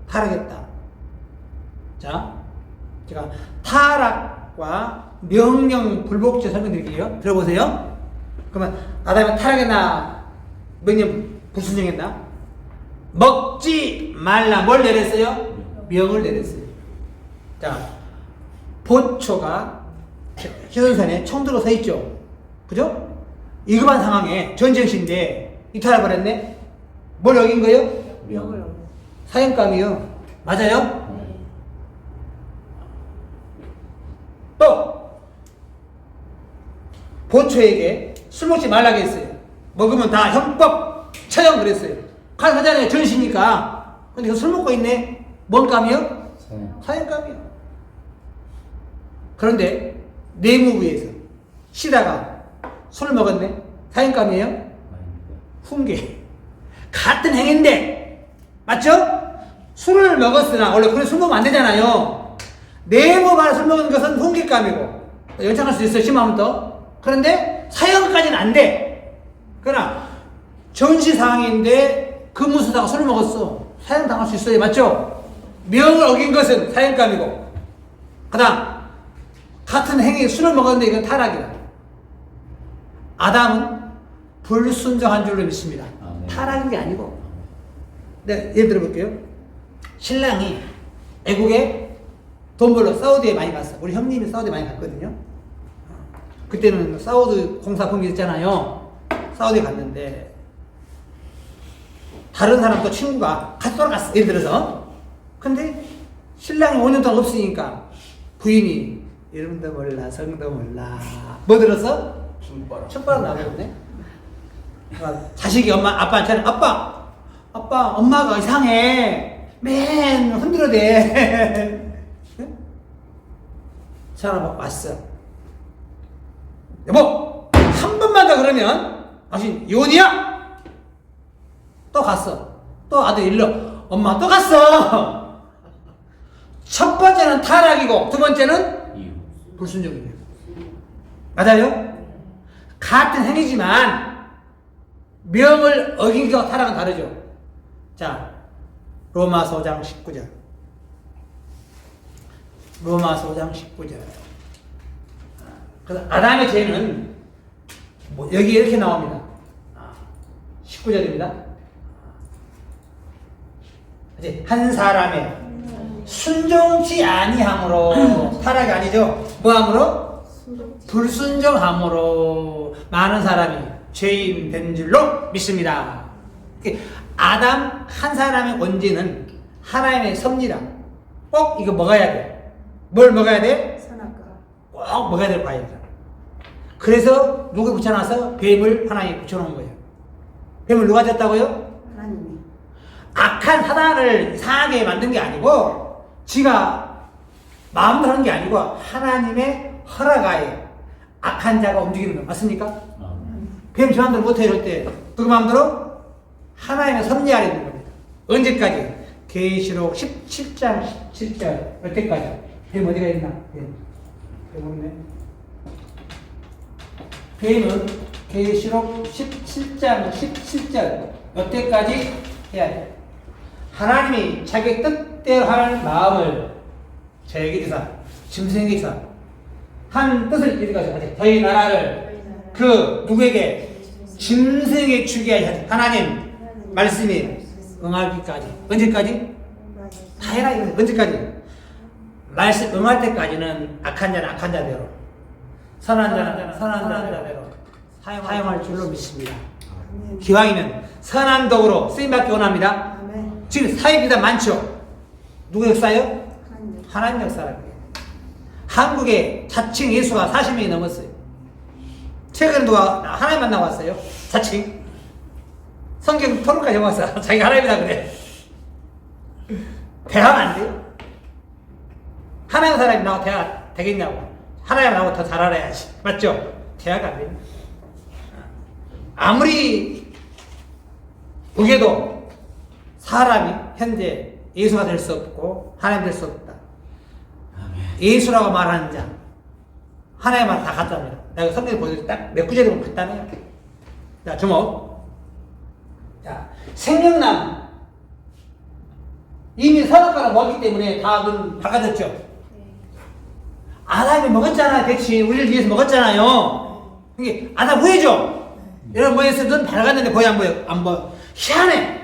타락했다. 자, 제가 타락과 명령 불복제 설명드릴게요. 들어보세요. 그러면 아담이 타락했나 명령 불순종했나? 먹지 말라. 뭘 내렸어요? 명을 내렸어요. 자, 보초가 희선산에 총 들어 서 있죠. 그죠? 위급한 상황에 전쟁시인데 이탈해버렸네. 뭘 어긴 거예요? 명을 얻는. 사형감이요. 맞아요? 또 보초에게 술 먹지 말라고 했어요. 먹으면 다 형법 처형 그랬어요. 칼사장에 전시니까. 근데 술 먹고 있네. 뭔 감이요? 사형감이요. 그런데 내무부에서 시다가 술을 먹었네. 사형감이에요? 훈계. 같은 행위인데 맞죠? 술을 먹었으나 원래 그래 술 먹으면 안 되잖아요. 내무가 술 먹은 것은 훈계감이고 연장할 수 있어요. 심하면 더. 그런데 사형까지는 안 돼. 그러나 전시 상황인데 근무수사가 술을 먹었어. 사형 당할 수 있어요. 맞죠? 명을 어긴 것은 사형감이고 그 다음 같은 행위 술을 먹었는데 이건 타락이다. 아담은 불순종한 줄로 믿습니다. 타락인 게 아니고. 네, 예를 들어볼게요. 신랑이 외국에 돈 벌러 사우디에 많이 갔어. 우리 형님이 사우디에 많이 갔거든요. 그때는 사우디 공사 공개했잖아요. 사우디에 갔는데 다른 사람 또 친구가 같이 돌아갔어. 예를 들어서. 근데 신랑이 5년 동안 없으니까 부인이 이름도 몰라 성도 몰라 뭐 들었어? 춤바람 나거든요. 자식이 아빠한테는 아빠 엄마가 이상해 맨 흔들어대. 사람 왔어. 여보 한 번만 더 그러면 당신 이혼이야. 또 갔어. 또 아들 일러 엄마 또 갔어. 첫 번째는 타락이고 두 번째는 불순종이에요. 맞아요? 같은 행위지만 명을 어긴 것과 타락은 다르죠. 자, 로마서 5장 19절. 로마서 5장 19절. 그래서 아담의 죄는 여기 이렇게 나옵니다. 19절입니다. 이제 한 사람의 순종치 아니함으로 타락이 아니죠. 뭐함으로? 불순종함으로 많은 사람이 죄인 된 줄로 믿습니다. 아담 한 사람의 원죄는 하나님의 섭리라. 꼭 이거 먹어야 돼. 뭘 먹어야 돼? 선악과. 꼭 먹어야 될 과일이다. 그래서 누구 붙여놔서 뱀을 하나님이 붙여놓은 거예요. 뱀을 누가 졌다고요? 하나님이. 악한 사단을 이상하게 만든 게 아니고 지가 마음대로 하는 게 아니고 하나님의 허락하에 악한 자가 움직이는 거 맞습니까? 뱀 지 마음대로 못해 이럴 때 누구 마음대로? 하나님의 섭리 아래 있는 겁니다. 언제까지? 계시록 17장 17절 몇 때까지? 뱀 어디가 있나? 뱀 없네. 뱀은 계시록 17장 17절 몇 때까지 해야 돼? 하나님이 자기 뜻대로 할 마음을 저에게 주사 짐승에게 주사 한 뜻을 이루어가지고 저희 나라를 그 누구에게 짐승에게 주게 하지. 하나님 말씀이 응하기까지. 언제까지? 다 해라 이거. 언제까지? 말씀 응할 때까지는 악한 자는 악한 자대로, 선한 자는 선한 자대로 사용할 줄로 믿습니다. 기왕이면 선한 덕으로 쓰임받기 원합니다. 아멘. 지금 사회비단 많죠? 누구 역사요? 하나님. 하나님 역사라고요. 한국에 자칭 예수가 40명이 넘었어요. 최근에 누가 하나님 만나왔어요? 자칭. 성경 토론까지 왔어. 자기가 하나님이다 그래. 대화가 안 돼요. 하나님 사람이 나하고 대화 되겠냐고. 하나님 나하고 더 잘 알아야지. 맞죠? 대화가 안 됩니다. 아무리 우겨도 사람이 현재 예수가 될 수 없고 하나님 될 수 없다. 예수라고 말하는 자 하나님 말 다 갖다합니다. 내가 성경에 보여드릴 딱몇 구절에 보면 간단해요. 자, 주목. 자, 생명나무 이미 선악과를 먹기 때문에 다 눈 밝아졌죠. 아담이 먹었잖아요. 대체 우리를 위해서 먹었잖아요. 이게 아담 후회죠. 이런 뭐에서 눈 밝았는데 보여 안 보여? 안 보여. 희한해.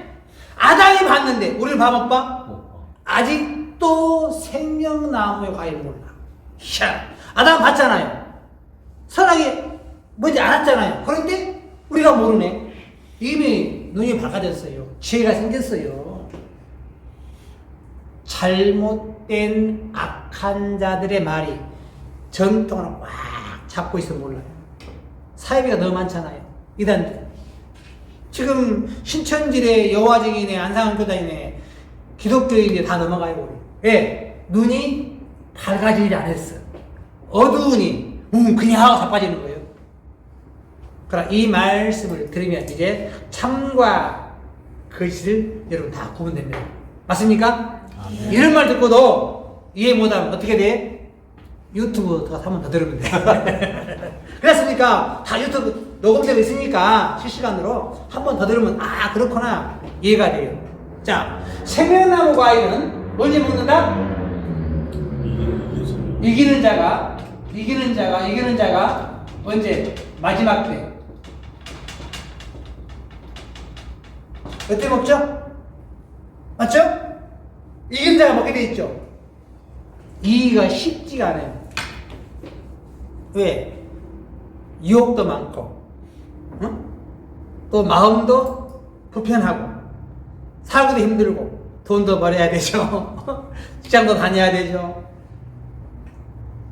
아담이 봤는데 우리를 봐 못 봐? 아직도 생명나무의 과일을 몰라. 희한해. 아담 봤잖아요. 선악이 뭔지 알았잖아요. 그런데 우리가 모르네. 이미 눈이 밝아졌어요. 지혜가 생겼어요. 잘못된 악한 자들의 말이 전통을 꽉 잡고 있어 몰라요. 사이비가 너무 많잖아요. 이단들. 지금 신천지대 여화정인의 안상교단이네 기독교인이 다 넘어가요. 우리. 왜? 눈이 밝아지지 않았어. 어두우니 그냥 하고 자빠지는 거예요. 그러나 이 말씀을 들으면 이제 참과 거짓을 여러분 다 구분됩니다. 맞습니까? 아멘. 이런 말 듣고도 이해 못하면 어떻게 돼? 유튜브 한 번 더 들으면 돼. 그렇습니까? 다 유튜브 녹음되고 있으니까 실시간으로 한 번 더 들으면 아 그렇구나 이해가 돼요. 자, 생명나무 과일은 언제 먹는다? 이기는 자가 언제? 마지막 때. 그때 먹죠? 맞죠? 이기는 자가 먹게 돼 있죠. 이기가 쉽지가 않아요. 왜? 유혹도 많고, 응? 또 마음도 불편하고, 살기도 힘들고, 돈도 벌어야 되죠. 직장도 다녀야 되죠.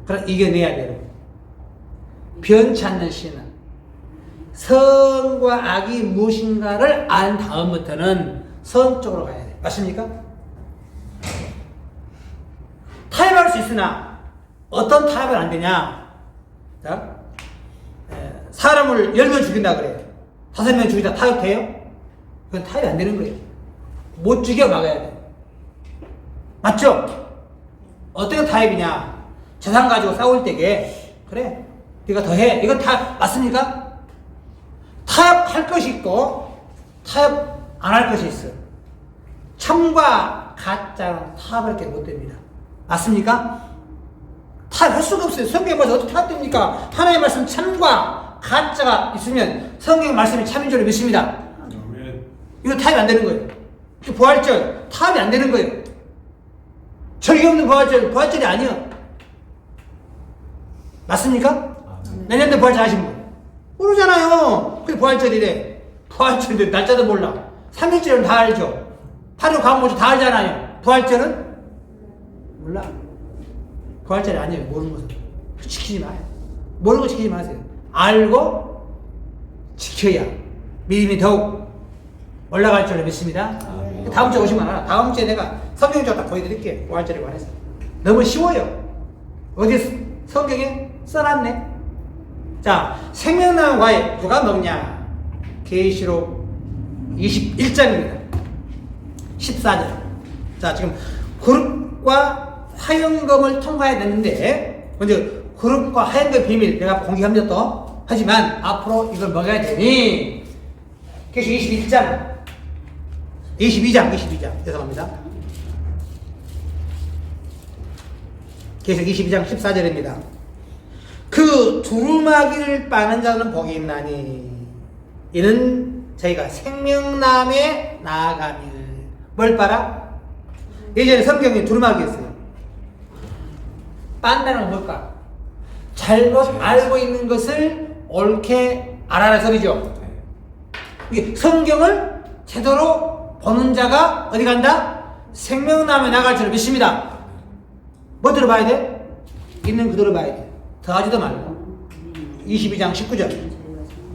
그럼 이겨내야 돼요. 변치 않는 신은 선과 악이 무엇인가를 안 다음부터는 선 쪽으로 가야 돼요. 맞습니까? 타협할 수 있으나 어떤 타협은 안 되냐? 자, 사람을 10명 죽인다 그래요. 5명 죽이다 타협돼요? 그건 타협이 안 되는 거예요. 못 죽여 막아야 돼요. 맞죠? 어떻게 타협이냐? 재산 가지고 싸울 때게 그래 네가 더해 이건 다 맞습니까? 타협할 것이 있고 타협 안 할 것이 있어. 참과 가짜는 타협할 게 못 됩니다. 맞습니까? 타협할 수가 없어요. 성경에 봐서 어떻게 타협됩니까? 하나님의 말씀 참과 가짜가 있으면 성경 말씀이 참인 줄을 믿습니다. 이거 타협이 안 되는 거예요. 부활절 타협이 안 되는 거예요. 절기 없는 부활절이 아니에요. 맞습니까? 내년도 부활절 하신 분? 모르잖아요. 근데 부활절이래. 부활절인데 날짜도 몰라. 삼일절은 다 알죠? 팔육 가문주 다 알잖아요. 부활절은? 몰라. 부활절이 아니에요. 모르는 것은. 지키지 마요. 모르는 거 지키지 마세요. 알고 지켜야 믿음이 더욱 올라갈 줄로 믿습니다. 다음 주에 오시면 알아. 다음 주에 내가 성경적 딱 보여드릴게요. 부활절에 관해서. 너무 쉬워요. 어디 성경에 써놨네. 자, 생명나무 과일 누가 먹냐? 계시록 21장입니다. 14절. 자, 지금 그룹과 화영검을 통과해야 되는데 먼저 그룹과 화영검 비밀 내가 공개합니다 또. 하지만 앞으로 이걸 먹어야 되니 계시록 22장 죄송합니다. 계시록 22장 14절입니다. 그 두루마기를 빠는 자는 복이 있나니 이는 저희가 생명나무에 나아가며 뭘 빨아? 예전에 성경에 두루마기였어요. 빤다는 건 뭘까? 잘못 알고 있는 것을 옳게 알아라 소리죠. 이게 성경을 제대로 보는 자가 어디 간다? 생명나무에 나갈 줄 믿습니다. 뭐 들어봐야 돼? 있는 그대로 봐야 돼. 더하지도 말고. 22장 19절.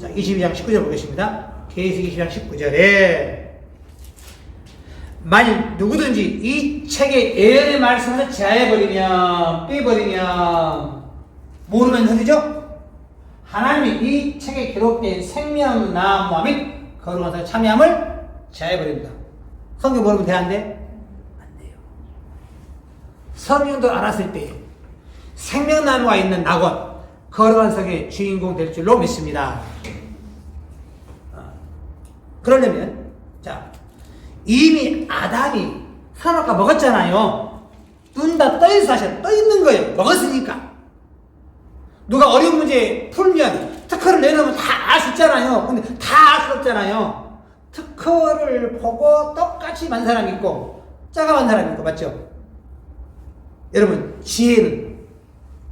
자, 22장 19절 보겠습니다. 계시록 22장 19절에 만일 누구든지 이 책의 예언의 말씀을 제하여버리면 빼버리면 모르면 흔들죠? 하나님이 이 책에 기록된 생명나무와 및 거룩한 사람의 참여함을 제하여버립니다. 성경 모르면 돼? 안 돼? 안 돼요. 성경도 알았을 때 생명나무가 있는 낙원 거룩한 성의 주인공 될 줄로 믿습니다. 그러려면 자 이미 아담이 선악과 먹었잖아요. 눈 다 떠있어 사실 떠있는 거예요. 먹었으니까. 누가 어려운 문제 풀면 특허를 내놓으면 다 알 수 있잖아요. 근데 다 알 수 없잖아요. 특허를 보고 똑같이 만 사람이 있고 짜가만 사람이 있고 맞죠? 여러분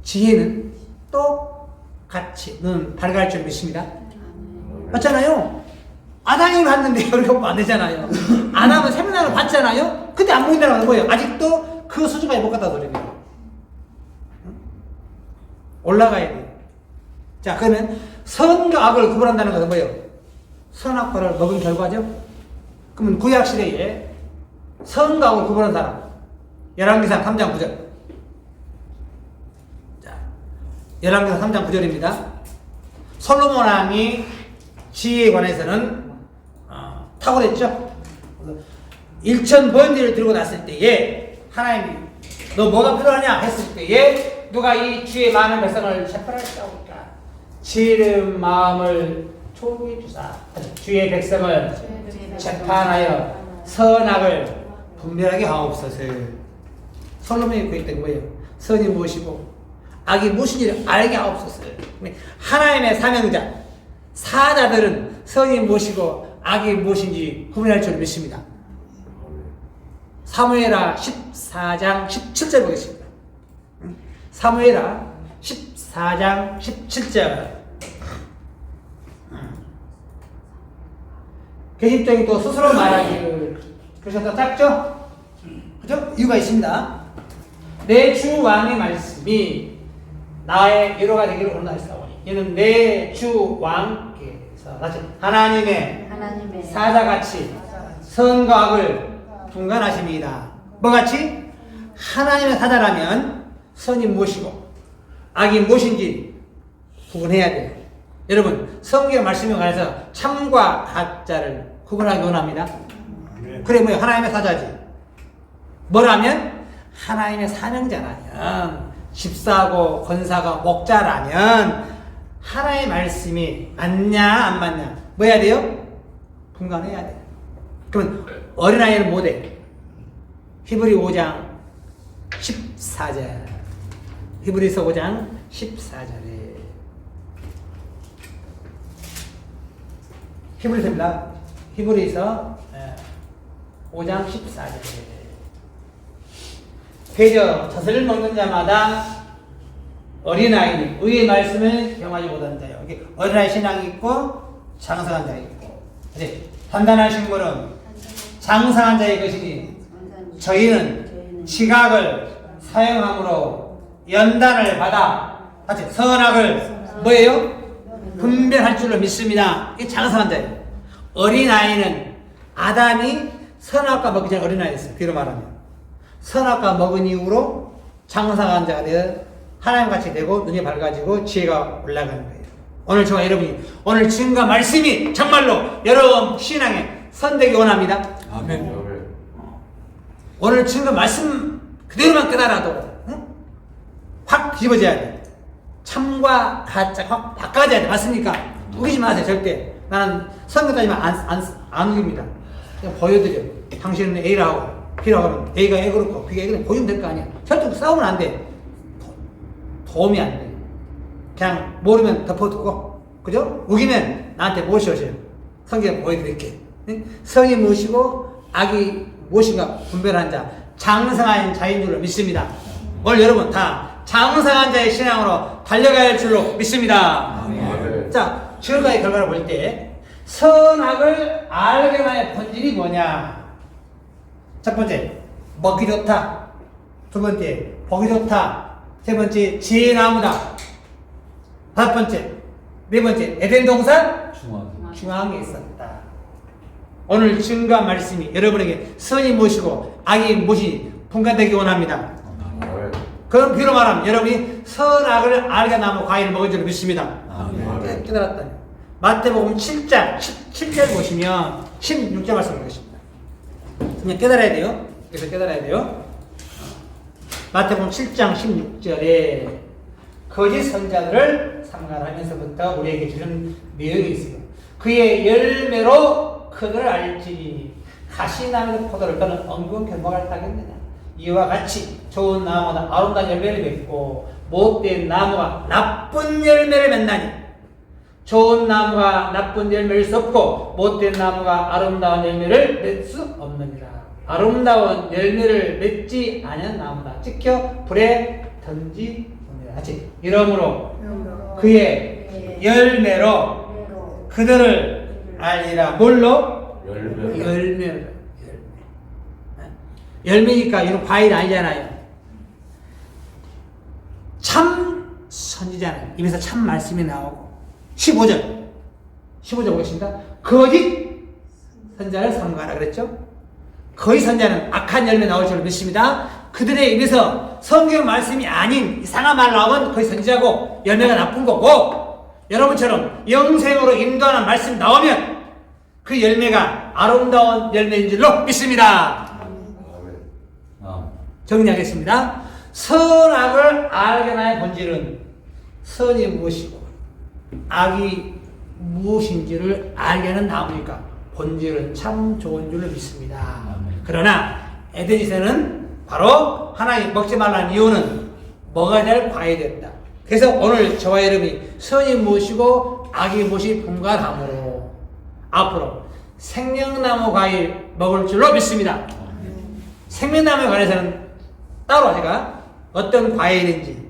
지혜는 똑같이 눈 밝아갈 줄 믿습니다. 맞잖아요. 아담이 봤는데 여러분 안 되잖아요. 아담은 생명나무를 봤잖아요. 근데 안 보인다는 건 뭐예요? 아직도 그 수준까지 못 갔다 소리네요. 올라가야 돼요. 자, 그러면 선과 악을 구분한다는 것은 뭐예요? 선악과를 먹은 결과죠. 그러면 구약시대에 선과 악을 구분한 사람 열왕기상 3장 9절. 자, 열왕기상 3장 9절입니다. 솔로몬 왕이 지혜에 관해서는 탁월했죠. 1,000번지를 들고 났을 때에 하나님이 너 뭐가 필요하냐 했을 때에 누가 이 주의 많은 백성을 재판할까니까 지혜로운 마음을 초구해 주사 주의 백성을 재판하여 선악을 분별하게 하옵소서. 솔로몬이 구했던 거예요. 선이 무엇이고 악이 무엇인지를 알게 하옵소서. 하나님의 사명자 사자들은 선이 무엇이고 악이 무엇인지 구분할 줄 믿습니다. 사무엘하 14장 17절 보겠습니다. 사무엘하 14장 17절. 계집종이 또 스스로 말하기를 그러셨다 작죠? 그죠? 이유가 있습니다. 내 주 왕의 말씀이 나의 위로가 되기를 원하시사오니 이는 내 주 왕께서 하나님의 사자같이 선과 악을 분간하십니다. 뭐같이? 하나님의 사자라면 선이 무엇이고 악이 무엇인지 구분해야 돼요. 여러분 성경 말씀에 관해서 참과 가짜를 구분하기 원합니다. 그래 뭐예요? 하나님의 사자지. 뭐라면? 하나님의 사명자라면 집사고 권사가 목자라면 하나님의 말씀이 맞냐 안 맞냐 뭐 해야 돼요? 분간해야 돼요. 그러면 어린아이는 뭐 돼? 히브리 5장 14절 히브리서 5장 14절에 히브리서입니다. 히브리서 5장 14절에 그저 젖을 먹는 자마다 어린아이는 의의 말씀을 경하지 못한 자요. 어린아이 신앙이 있고 장성한 자가 있고 단단한 식물은 장성한 자의 것이니 저희는 지각을 사용함으로 연단을 받아 같이 선악을 뭐예요? 분별할 줄로 믿습니다. 이게 장성한 자예요. 어린아이는 아담이 선악과 먹기 전에 어린아이였어요. 뒤로 말하면 선악과 먹은 이후로 장성한 자가 되어 하나님같이 되고 눈이 밝아지고 지혜가 올라가는 거예요. 오늘 저와 여러분이 오늘 증거 말씀이 정말로 여러분 신앙에 선되기 원합니다. 아멘. 오늘 증거 말씀 그대로만 깨달아도 응? 확 뒤집어져야 돼. 참과 가짜 확 바꿔줘야 돼. 맞습니까? 우기지 마세요. 절대. 나는 성경 따지면 안 우깁니다. 그냥 보여드려. 당신은 A라고 B라고 하면 A가 A 그렇고 B가 A 그렇고 보여주면 될 거 아니야. 절대 싸우면 안 돼. 도움이 안 돼. 그냥 모르면 덮어두고, 그죠? 우기면 나한테 모셔오세요. 성경 보여드릴게. 응? 성이 무엇이고 악이 무엇인가 분별한 자, 장성한 자인 줄로 믿습니다. 오늘 여러분 다 장성한 자의 신앙으로 달려가야 할 줄로 믿습니다. 아멘. 자, 지금까지 결과를 볼 때 선악을 알게 만의 본질이 뭐냐? 첫 번째, 먹기 좋다. 두 번째, 보기 좋다. 세 번째, 지혜의 나무다. 다섯 번째, 네 번째, 에덴 동산 중앙에 있었다. 오늘 증거 말씀이 여러분에게 선이 무엇이고 악이 무엇이 분간되기 원합니다. 아멘. 그럼 비로 말하면 여러분이 선악을 알게 나무 과일을 먹은 줄 믿습니다. 아멘. 깨달았다. 마태복음 7장 17절 보시면 16절 말씀 보겠습니다. 그냥 깨달아야 돼요. 그래서 깨달아야 돼요. 마태복음 7장 16절에 거짓 선자들을 삼가하면서부터 우리에게 주는 내용이 있어요. 그의 열매로 그들을 알지 가시나무 포도를 떠는 엉금 견과를 따겠느냐. 이와 같이 좋은 나무보다 아름다운 열매를 맺고 못된 나무가 나쁜 열매를 맺나니 좋은 나무가 나쁜 열매를 쏟고 못된 나무가 아름다운 열매를 맺을 수 없느니라. 아름다운 열매를 맺지 않은 나무다 찍혀 불에 던지느니라. 같이 이러므로 그의 열매로 그들을 알리라. 뭘로? 열매로. 열매니까 이런 과일 아니잖아요. 참 선지자는 입에서 참 말씀이 나오고 15절 보겠습니다. 거짓 선자를 삼가라 그랬죠. 거짓 선자는 악한 열매 나올 줄 믿습니다. 그들의 입에서 성경 말씀이 아닌 이상한 말 나오면 거짓 선지자고 열매가 나쁜 거고, 여러분처럼 영생으로 인도하는 말씀 나오면 그 열매가 아름다운 열매인 줄로 믿습니다. 정리하겠습니다. 선악을 알게 나의 본질은 선이 무엇이고 악이 무엇인지를 알게 하는 나무니까 본질은 참 좋은 줄로 믿습니다. 그러나 에덴에서는 바로 하나님 먹지 말라는 이유는 먹어야 될 과일이었다. 그래서 오늘 저와 여러분이 선이 무엇이고 악이 무엇이 분간함으로 앞으로 생명나무 과일 먹을 줄로 믿습니다. 생명나무에 관해서는 따로 제가 어떤 과일인지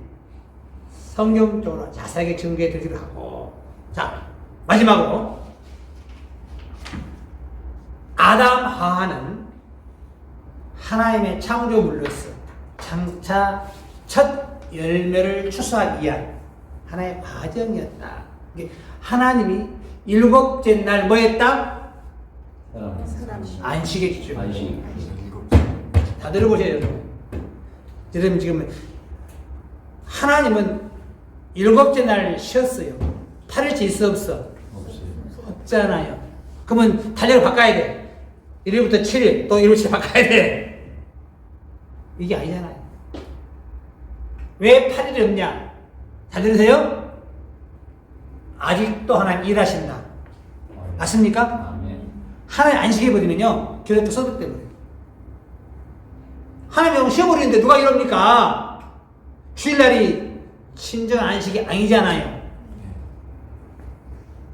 성경적으로 자세하게 증거해 드리기로 하고, 자 마지막으로 아담 하와는 하나님의 창조물로서 장차 첫 열매를 추수하기 위한 하나의 과정이었다. 하나님이 일곱째 날 뭐 했다? 안식에 주죠. 다 들어보세요, 여러분. 여러분 지금 하나님은 일곱째 날 쉬었어요. 8일째 있어 없어? 없잖아요. 그러면 달력을 바꿔야 돼. 1일부터 7일 또 1일째 바꿔야 돼. 이게 아니잖아요. 왜 8일이 없냐? 잘 들으세요? 아직도 하나님 일하신다. 맞습니까? 하나님 안식해버리면요 교회도 소득돼버려요. 하나님 쉬어버리는데 누가 이럽니까? 주일날이 진정한 안식이 아니잖아요.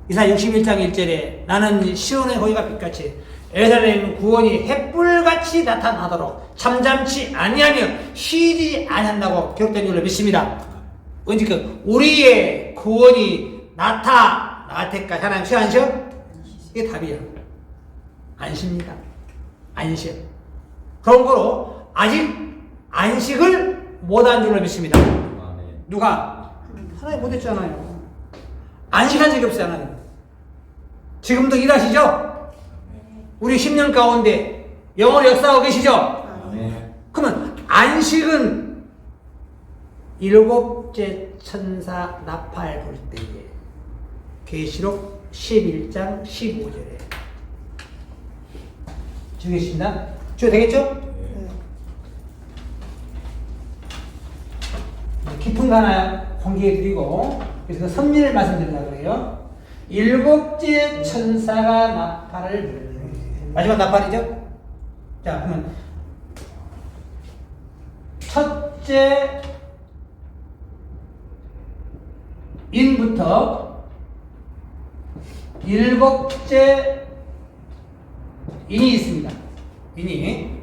이사야 61장 1절에 나는 시온의 호의가 빛같이 예루살렘 구원이 햇불같이 나타나도록 잠잠치 아니하며 쉬지 아니한다고 기록된 줄로 믿습니다. 언제 우리의 구원이 나타날 때까지 하나님 쉬어 안 쉬어? 이게 답이야. 안식입니다. 안식. 그런 거로 아직 안식을 못한 줄로 믿습니다. 아멘. 누가? 하나님 못했잖아요. 안식한 적이 없어요, 하나님. 지금도 일하시죠? 우리 10년 가운데 영원히 역사하고 계시죠? 아멘. 그러면 안식은 일곱째 천사 나팔 불 때에 계시록 11장 15절에 주겠습니다. 주가 되겠죠? 네. 깊은 거 하나 공개해 드리고 그래서 선민을 말씀드리려고 그래요. 일곱째 천사가 나팔을 불 마지막 나팔이죠? 자, 그러면 첫째 인부터 일곱째 인이 있습니다. 인이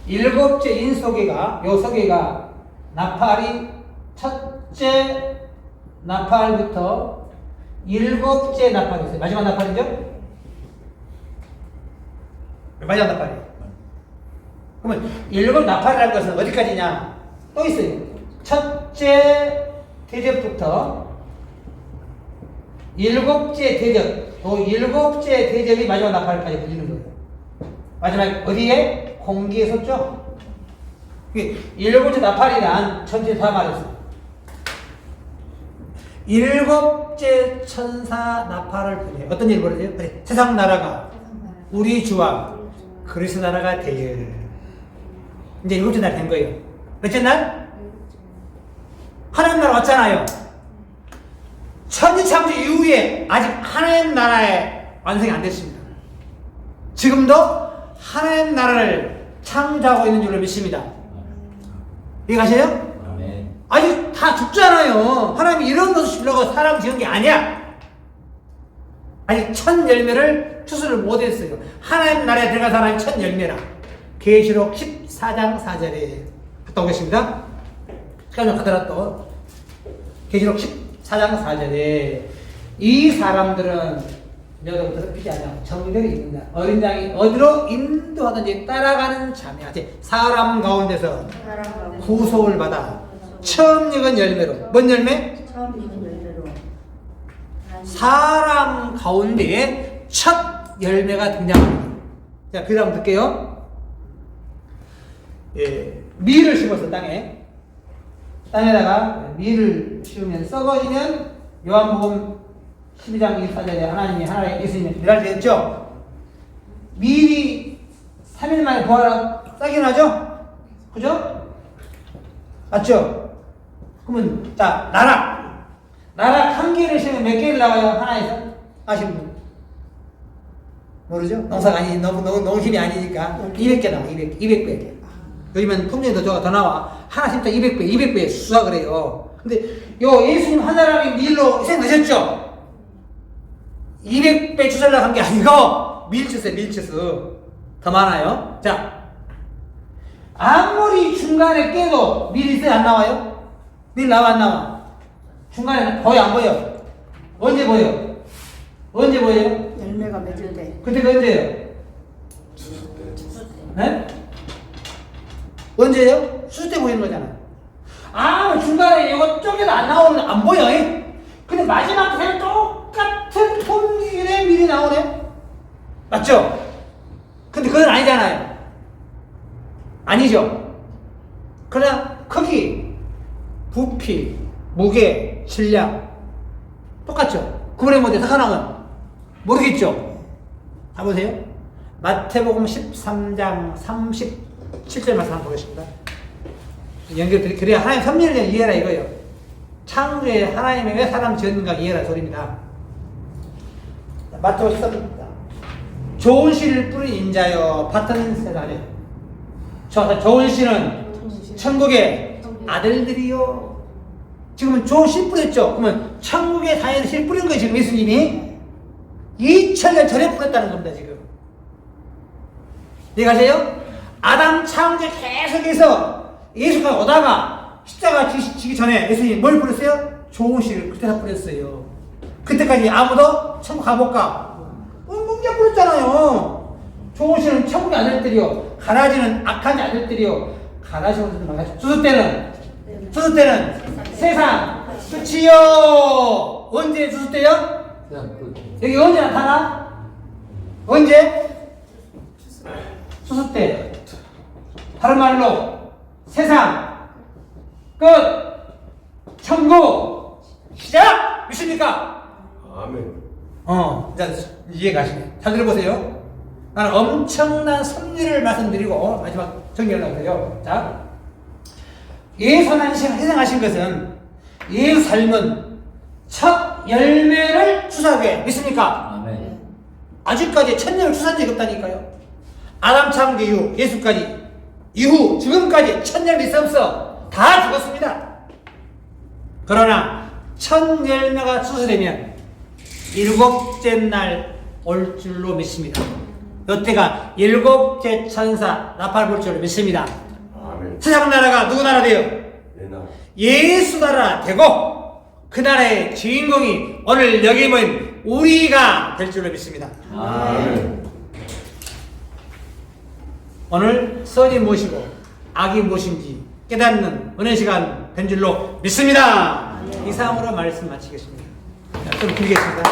일곱째 인 소개가 요 소개가 나팔이 첫째 나팔부터 일곱째 나팔이 있어요. 마지막 나팔이죠? 마지막 나팔이에요. 그러면 일곱 나팔이라는 것은 어디까지냐? 또 있어요. 첫째 대접부터 일곱째 대접, 또 일곱째 대접이 마지막 나팔까지 불리는 거예요. 마지막 어디에? 공기에 섰죠? 일곱째 나팔이란 전체 다 말했어요. 일곱째 천사 나팔을 불려요. 어떤 일이 벌어져요? 그래, 세상 나라가 우리 주와 그리스도 나라가 되어 이제 일곱째 날 된 거예요. 몇째 날? 하나님 나라 왔잖아요. 천지창조 이후에 아직 하나님 나라의 완성이 안 됐습니다. 지금도 하나님 나라를 창조하고 있는 줄로 믿습니다. 이해가세요? 아멘. 아직 다 죽잖아요. 하나님이 이런 것을 주려고 사람 지은 게 아니야. 아직 첫 열매를 추수를 못했어요. 하나님 나라에 들어간 사람이 첫 열매라. 계시록 14장 4절에 갔다 오겠습니다. 시간이 가더라 또. 계시록 14장 4절에 이 사람들은 여러분들은 피지 않냐고 정의를 입는다. 어린 양이 어디로 인도하든지 따라가는 자매야. 사람 가운데서 구속을 받아 처음 익은 열매로. 뭔 열매? 처음 익은 열매로. 사람 가운데에 첫 열매가 등장합니다. 자, 그 다음 듣게요. 예, 밀을 심었어, 땅에. 땅에다가 밀을 심으면 썩어지면 요한복음 12장 24절에 하나님이 하나의 예수님이 멸할되었죠. 밀이 3일 만에 부활하 싹이 나죠? 그죠? 맞죠? 그러면 자, 나락 한 개를 심으면 몇 개를 나와요? 하나에서? 아시는 분? 모르죠? 농사가 아니 너무 힘이 아니니까 200개 나와. 200배. 요즘엔 품종이 더 나와. 하나 심다 200배 수확을 해요. 근데 요 예수님 한 사람이 밀로 희생되셨죠? 200배 주살라 한 게 아니고 밀치수 더 많아요. 자, 아무리 중간에 깨도 밀이 있어요? 안 나와요? 밀 나와 안 나와? 중간에 보여 안 보여? 언제 보여? 언제 보여요? 열매가 맺을 때. 그때가 언제예요? 네? 언제예요? 수술 때 보이는 거잖아요. 중간에 이거 쪼개도 안 보여. 근데 마지막 때는 똑같은 품질의 밀이 나오네. 맞죠? 근데 그건 아니잖아요. 아니죠? 그러나 크기, 부피, 무게, 질량 똑같죠? 구분해 못해. 하나는 모르겠죠? 가보세요. 마태복음 13장 37절 말씀 한번 보겠습니다. 연결드리, 그래야 하나님 섭리를 이해하라 이거예요. 창조에 하나님이 왜 사람 지었는가 이해하라 소리입니다. 마태복음 13장. 좋은 씨를 뿌린 인자여 밭은 세상에. 좋은 씨는 천국의 아들들이요. 지금은 좋은 씨 뿌렸죠. 그러면 천국의 자녀들 씨를 뿌린 거예요. 지금 예수님이 2000년 전에 뿌렸다는 겁니다. 지금 이해가세요? 아담 창조 계속해서 예수가 오다가 십자가 지기 전에 예수님이 뭘 뿌렸어요? 좋은 씨를 그때 다 뿌렸어요. 그때까지 아무도 천국 가볼까? 문제 뿌렸잖아요. 좋으시는 천국의 아들들이요 가라지는 악한 아들들이요. 가라시오는 망가져. 수수 때는 세상 끝이요. 언제 수수 때요? 여기 언제 나타나? 언제? 수수 때. 다른 말로 세상 끝 천국 시작. 믿습니까? 아멘. 일단 이해가 가시네. 잘 들어보세요. 나는 엄청난 섭리를 말씀드리고 마지막 정리하려고 해요. 자, 예수는 희생하신 것은 예수 삶은 첫 열매를 주사하게 믿습니까? 아멘. 아직까지 첫 열매를 주사한 적이 없다니까요. 아담 창조 이후 예수까지 이후 지금까지 첫 열매 있어 없어 다 죽었습니다. 그러나 첫 열매가 추수되면 일곱째 날 올 줄로 믿습니다. 이때가 일곱째 천사 나팔 불 줄로 믿습니다. 아멘. 세상 나라가 누구 나라 돼요? 내 나라. 예수 나라 되고 그 나라의 주인공이 오늘 여기 모인 우리가 될 줄로 믿습니다. 아멘. 오늘 선이 무엇이고 악이 무엇인지 깨닫는 은혜 시간 된 줄로 믿습니다. 이상으로 말씀 마치겠습니다. 좀 드리겠습니다.